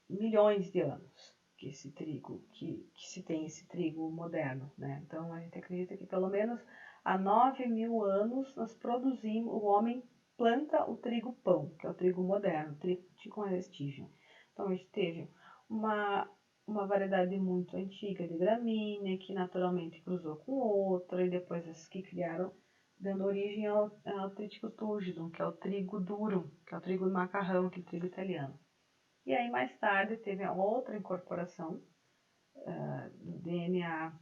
milhões de anos que esse trigo, que se tem esse trigo moderno, né? Então a gente acredita que pelo menos há 9.000 anos nós produzimos, o homem planta o trigo pão, que é o trigo moderno, Triticum restigio. Então a gente teve uma variedade muito antiga de gramínea, que naturalmente cruzou com outra, e depois as que criaram, dando origem ao Triticum turgidum, que é o trigo duro, que é o trigo de macarrão, que é o trigo italiano. E aí mais tarde teve a outra incorporação do DNA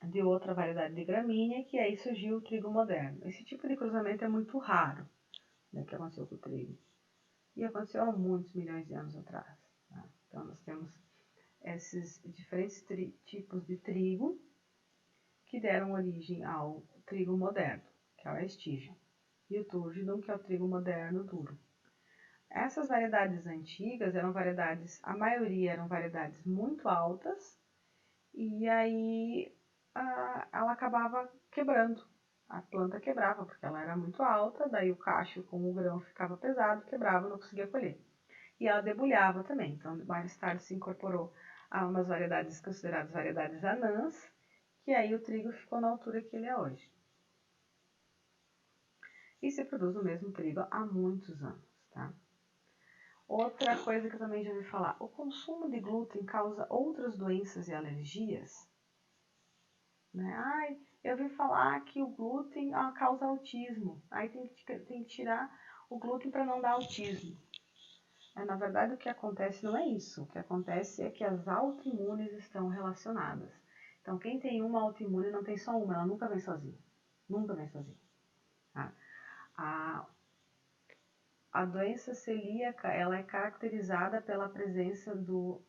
de outra variedade de gramínea, que aí surgiu o trigo moderno. Esse tipo de cruzamento é muito raro, né, que aconteceu com o trigo. E aconteceu há muitos milhões de anos atrás. Né? Então nós temos esses diferentes tipos de trigo que deram origem ao trigo moderno, que é o estígio, e o turgidum, que é o trigo moderno duro. Essas variedades antigas eram variedades, a maioria eram variedades muito altas, e aí ela acabava quebrando. A planta quebrava, porque ela era muito alta, daí o cacho com o grão ficava pesado, quebrava, não conseguia colher. E ela debulhava também, então mais tarde se incorporou a umas variedades consideradas variedades anãs, que aí o trigo ficou na altura que ele é hoje. E se produz o mesmo trigo há muitos anos, tá? Outra coisa que eu também já ouvi falar, o consumo de glúten causa outras doenças e alergias? Né? Eu ouvi falar que o glúten causa autismo, aí tem que tirar o glúten para não dar autismo. Na verdade, o que acontece não é isso, o que acontece é que as autoimunes estão relacionadas. Então, quem tem uma autoimune não tem só uma, ela nunca vem sozinha, nunca vem sozinha. Tá? A doença celíaca, ela é caracterizada pela presença no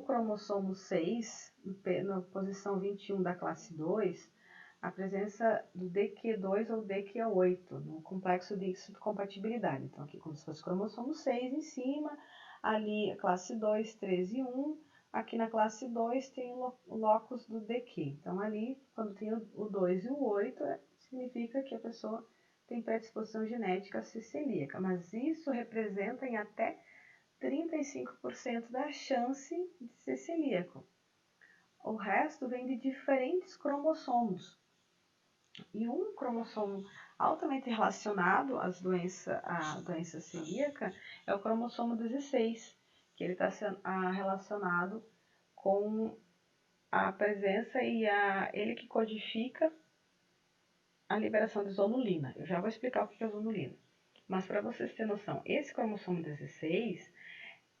cromossomo 6, na posição 21 da classe 2, a presença do DQ2 ou DQ8, no complexo de subcompatibilidade. Então, aqui como se fosse cromossomo 6 em cima, ali a classe 2, 13 e 1, Aqui na classe 2 tem o locus do DQ. Então, ali, quando tem o 2 e o 8, significa que a pessoa tem predisposição genética a ser celíaca. Mas isso representa em até 35% da chance de ser celíaco. O resto vem de diferentes cromossomos. E um cromossomo altamente relacionado à doença celíaca é o cromossomo 16, que ele está relacionado com a presença ele que codifica a liberação de zonulina. Eu já vou explicar o que é zonulina. Mas para vocês terem noção, esse cromossomo 16,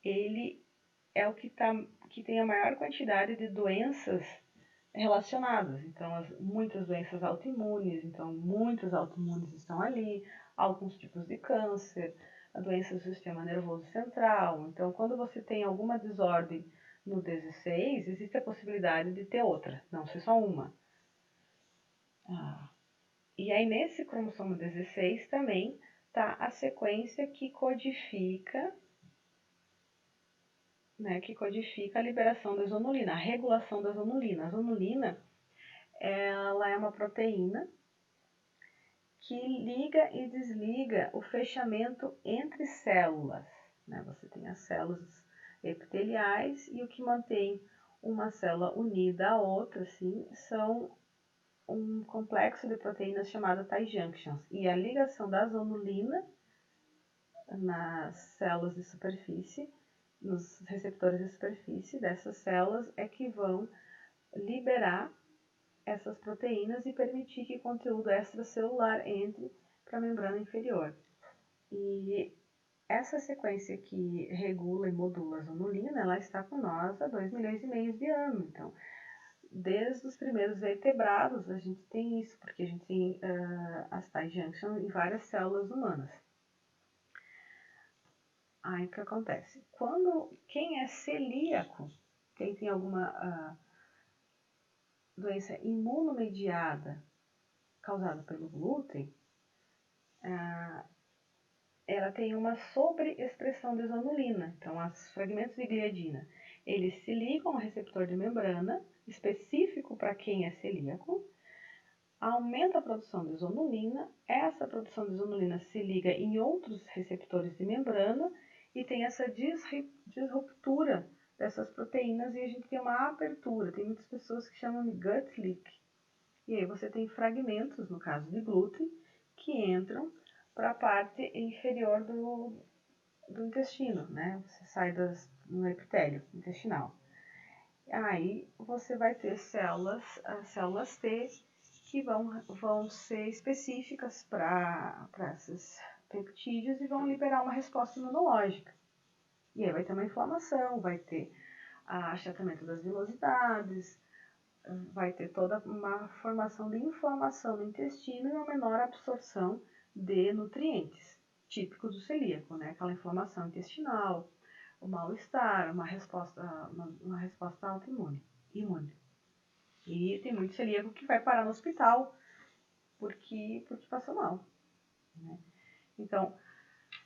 ele é o que tem a maior quantidade de doenças relacionadas. Então, muitas doenças autoimunes, então muitos autoimunes estão ali, alguns tipos de câncer, doenças do sistema nervoso central. Então, quando você tem alguma desordem no 16, existe a possibilidade de ter outra, não ser só uma. E aí, nesse cromossomo 16 também está a sequência que codifica a liberação da zonulina, a regulação da zonulina. A zonulina, ela é uma proteína que liga e desliga o fechamento entre células. Né? Você tem as células epiteliais e o que mantém uma célula unida à outra, assim, são um complexo de proteínas chamado tight junctions. E a ligação da zonulina nas células de superfície, nos receptores de superfície dessas células, é que vão liberar essas proteínas e permitir que conteúdo extracelular entre para a membrana inferior. E essa sequência que regula e modula a zonulina, ela está com nós há 2,5 milhões de anos. Então, desde os primeiros vertebrados, a gente tem isso, porque a gente tem as tight junctions em várias células humanas. Aí o que acontece? Quem é celíaco, quem tem alguma doença imunomediada causada pelo glúten, ela tem uma sobreexpressão de zonulina. Então, os fragmentos de gliadina, eles se ligam ao receptor de membrana, específico para quem é celíaco, aumenta a produção de zonulina, essa produção de zonulina se liga em outros receptores de membrana e tem essa disruptura dessas proteínas e a gente tem uma abertura. Tem muitas pessoas que chamam de gut leak. E aí você tem fragmentos, no caso de glúten, que entram para a parte inferior do intestino, né? Você sai no epitélio intestinal. Aí você vai ter as células T, que vão ser específicas para esses peptídeos e vão liberar uma resposta imunológica. E aí vai ter uma inflamação, vai ter achatamento das vilosidades, vai ter toda uma formação de inflamação no intestino e uma menor absorção de nutrientes, típico do celíaco, né? Aquela inflamação intestinal, o mal-estar, uma resposta autoimune. E tem muito celíaco que vai parar no hospital porque passou mal. Né? Então,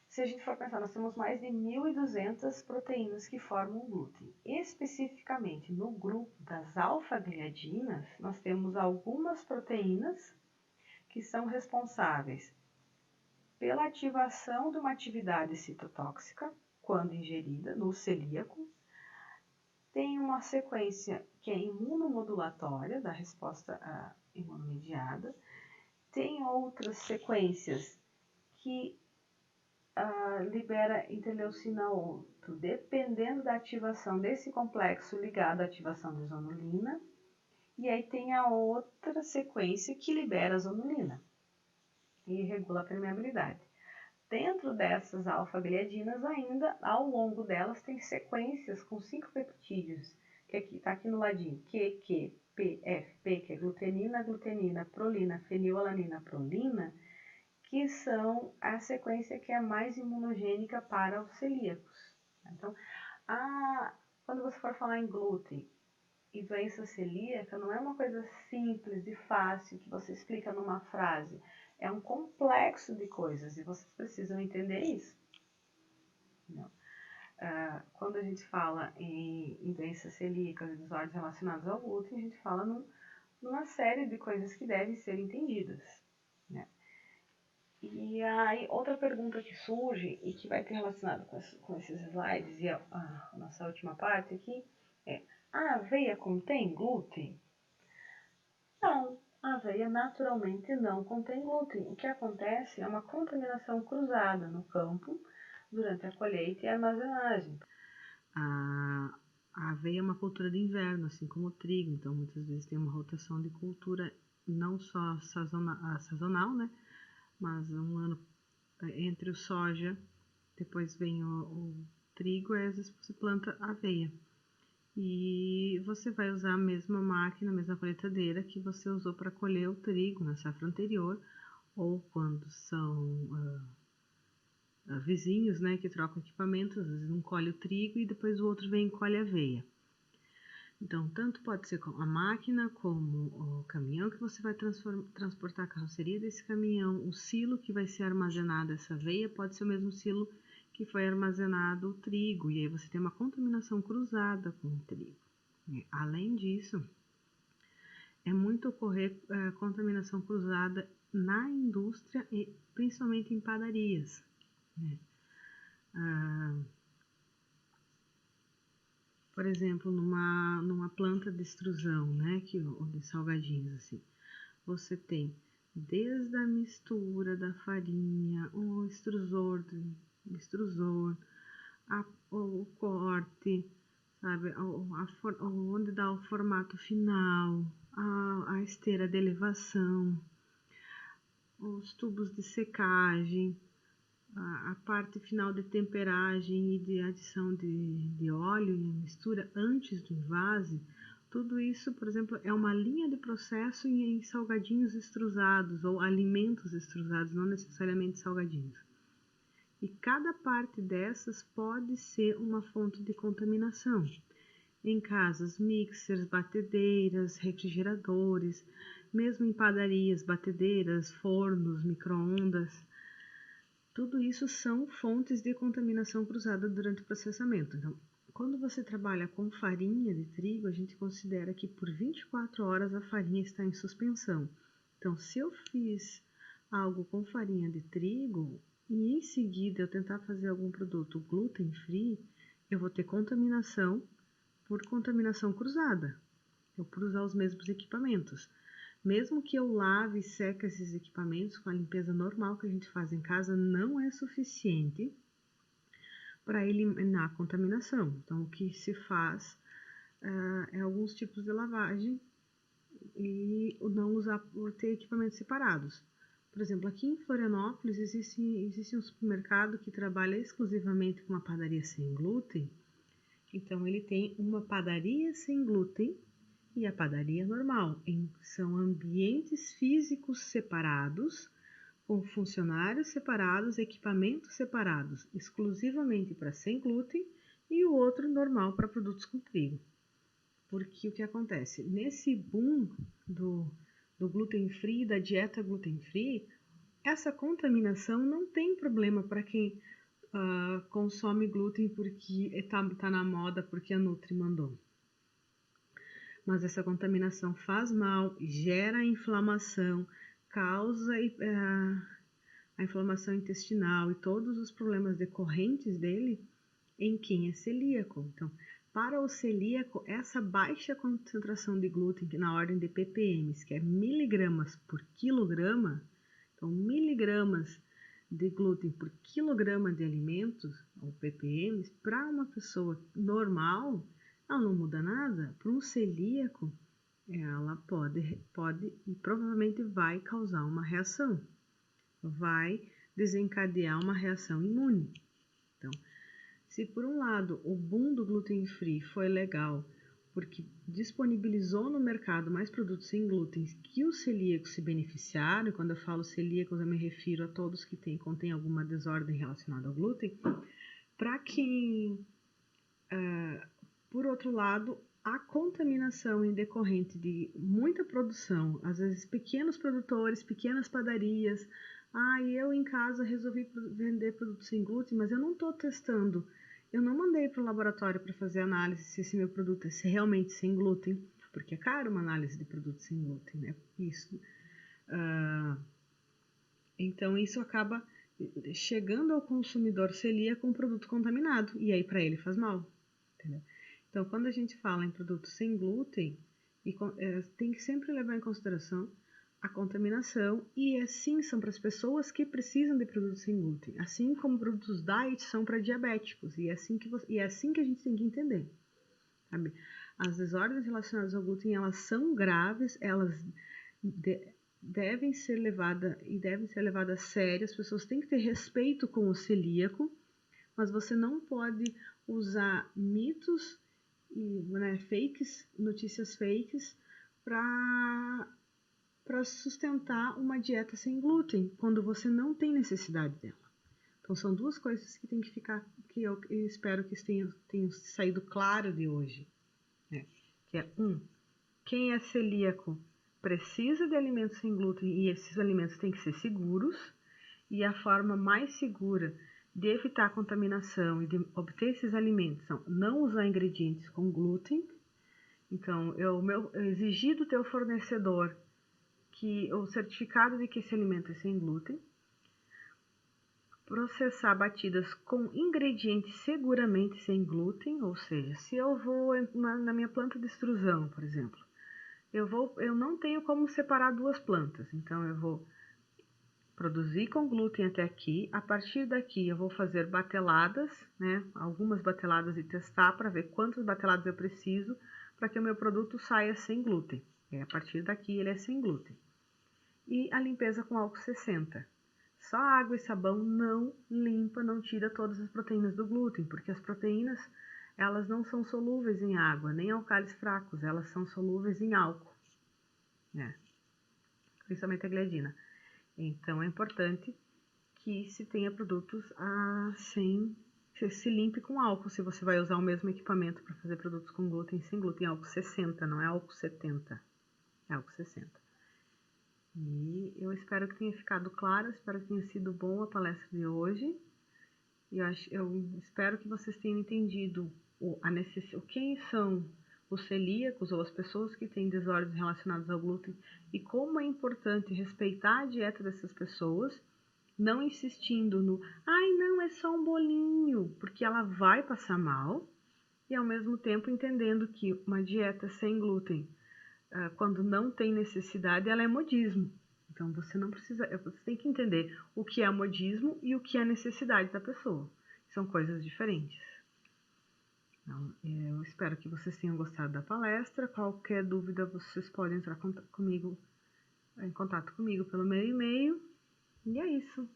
se a gente for pensar, nós temos mais de 1.200 proteínas que formam o glúten. Especificamente no grupo das alfa-gliadinas, nós temos algumas proteínas que são responsáveis pela ativação de uma atividade citotóxica, quando ingerida, no celíaco. Tem uma sequência que é imunomodulatória, da resposta imunomediada. Tem outras sequências que libera interleucina 8, dependendo da ativação desse complexo ligado à ativação de zonulina. E aí tem a outra sequência que libera a zonulina e regula a permeabilidade. Dentro dessas alfa-gliadinas ainda, ao longo delas, tem sequências com 5 peptídeos, que está aqui no ladinho, Q, P, F, P, que é glutenina, prolina, fenilalanina, prolina, que são a sequência que é mais imunogênica para os celíacos. Então, quando você for falar em glúten e doença celíaca, não é uma coisa simples e fácil que você explica numa frase. É um complexo de coisas e vocês precisam entender isso. quando a gente fala em doenças celíacas e desordens relacionadas ao glúten, a gente fala numa série de coisas que devem ser entendidas, né? E aí, outra pergunta que surge e que vai ter relacionado com esses slides e a nossa última parte aqui é: a aveia contém glúten? Não, a aveia naturalmente não contém glúten. O que acontece é uma contaminação cruzada no campo durante a colheita e a armazenagem. A aveia é uma cultura de inverno, assim como o trigo, então muitas vezes tem uma rotação de cultura não só sazonal, né? Mas um ano entre o soja, depois vem o trigo, e às vezes você planta aveia. E você vai usar a mesma máquina, a mesma colheitadeira que você usou para colher o trigo na safra anterior, ou quando são vizinhos, né, que trocam equipamentos, às vezes um colhe o trigo e depois o outro vem e colhe a aveia. Então, tanto pode ser a máquina como o caminhão que você vai transportar a carroceria desse caminhão, o silo que vai ser armazenado essa aveia pode ser o mesmo silo que foi armazenado o trigo, e aí você tem uma contaminação cruzada com o trigo. Além disso, é muito ocorrer contaminação cruzada na indústria e principalmente em padarias, né? Por exemplo, numa planta de extrusão, né, ou de salgadinhos, assim, você tem desde a mistura da farinha, o extrusor, o corte, sabe, onde dá o formato final, a esteira de elevação, os tubos de secagem, a parte final de temperagem e de adição de óleo e mistura antes do envase, tudo isso, por exemplo, é uma linha de processo em salgadinhos extrusados ou alimentos extrusados, não necessariamente salgadinhos. E cada parte dessas pode ser uma fonte de contaminação. Em casas, mixers, batedeiras, refrigeradores, mesmo em padarias, batedeiras, fornos, micro-ondas. Tudo isso são fontes de contaminação cruzada durante o processamento. Então, quando você trabalha com farinha de trigo, a gente considera que por 24 horas a farinha está em suspensão. Então, se eu fiz algo com farinha de trigo e em seguida eu tentar fazer algum produto gluten free, eu vou ter contaminação por contaminação cruzada, por usar os mesmos equipamentos. Mesmo que eu lave e seque esses equipamentos com a limpeza normal que a gente faz em casa, não é suficiente para eliminar a contaminação. Então, o que se faz é alguns tipos de lavagem e não usar, ter equipamentos separados. Por exemplo, aqui em Florianópolis existe um supermercado que trabalha exclusivamente com uma padaria sem glúten. Então, ele tem uma padaria sem glúten e a padaria normal. São ambientes físicos separados, com funcionários separados, equipamentos separados, exclusivamente para sem glúten e o outro normal para produtos com trigo. Porque o que acontece? Nesse boom do gluten free, da dieta gluten free, essa contaminação não tem problema para quem consome glúten porque está na moda, porque a Nutri mandou. Mas essa contaminação faz mal, gera inflamação, causa a inflamação intestinal e todos os problemas decorrentes dele em quem é celíaco. Então, para o celíaco, essa baixa concentração de glúten, que na ordem de ppm, que é miligramas por quilograma, então miligramas de glúten por quilograma de alimentos, ou ppm, para uma pessoa normal, ela não muda nada. Para um celíaco, ela pode e provavelmente vai causar uma reação, vai desencadear uma reação imune. Então, se por um lado o boom do gluten free foi legal, porque disponibilizou no mercado mais produtos sem glúten que os celíacos se beneficiaram, e quando eu falo celíacos eu me refiro a todos que contêm alguma desordem relacionada ao glúten, para quem... Por outro lado, a contaminação em decorrente de muita produção, às vezes pequenos produtores, pequenas padarias. Eu em casa resolvi vender produtos sem glúten, mas eu não estou testando eu não mandei para o laboratório para fazer análise se esse meu produto é realmente sem glúten, porque é caro uma análise de produto sem glúten, né? Isso. Então, isso acaba chegando ao consumidor celíaco com um produto contaminado, e aí para ele faz mal, entendeu? Então, quando a gente fala em produtos sem glúten, tem que sempre levar em consideração a contaminação, e assim são para as pessoas que precisam de produtos sem glúten, assim como produtos diet são para diabéticos, e é assim que a gente tem que entender, sabe? As desordens relacionadas ao glúten, elas são graves, elas devem ser levadas a sério, as pessoas têm que ter respeito com o celíaco, mas você não pode usar mitos e notícias fakes para sustentar uma dieta sem glúten, quando você não tem necessidade dela. Então, são duas coisas que tem que ficar, que eu espero que tenham saído claro de hoje. Né? Que é, quem é celíaco precisa de alimentos sem glúten e esses alimentos têm que ser seguros, e a forma mais segura de evitar a contaminação e de obter esses alimentos são não usar ingredientes com glúten. Então, eu exigir do teu fornecedor o certificado de que esse alimento é sem glúten, processar batidas com ingredientes seguramente sem glúten, ou seja, se eu vou na minha planta de extrusão, por exemplo, eu não tenho como separar duas plantas, então eu vou produzir com glúten até aqui, a partir daqui eu vou fazer bateladas, né, algumas bateladas e testar para ver quantas bateladas eu preciso para que o meu produto saia sem glúten. E a partir daqui ele é sem glúten. E a limpeza com álcool 60. Só água e sabão não limpa, não tira todas as proteínas do glúten, porque as proteínas, elas não são solúveis em água, nem álcalis fracos, elas são solúveis em álcool, né? Principalmente a gliadina. Então, é importante que se tenha produtos que se limpe com álcool, se você vai usar o mesmo equipamento para fazer produtos com glúten sem glúten, álcool 60, não é álcool 70, é álcool 60. E eu espero que tenha ficado claro, espero que tenha sido bom a palestra de hoje. E eu espero que vocês tenham entendido quem são os celíacos ou as pessoas que têm desordens relacionadas ao glúten e como é importante respeitar a dieta dessas pessoas, não insistindo no não, é só um bolinho, porque ela vai passar mal, e ao mesmo tempo entendendo que uma dieta sem glúten, quando não tem necessidade, ela é modismo. Então, você tem que entender o que é modismo e o que é necessidade da pessoa. São coisas diferentes. Então, eu espero que vocês tenham gostado da palestra. Qualquer dúvida, vocês podem entrar em contato comigo pelo meu e-mail. E é isso.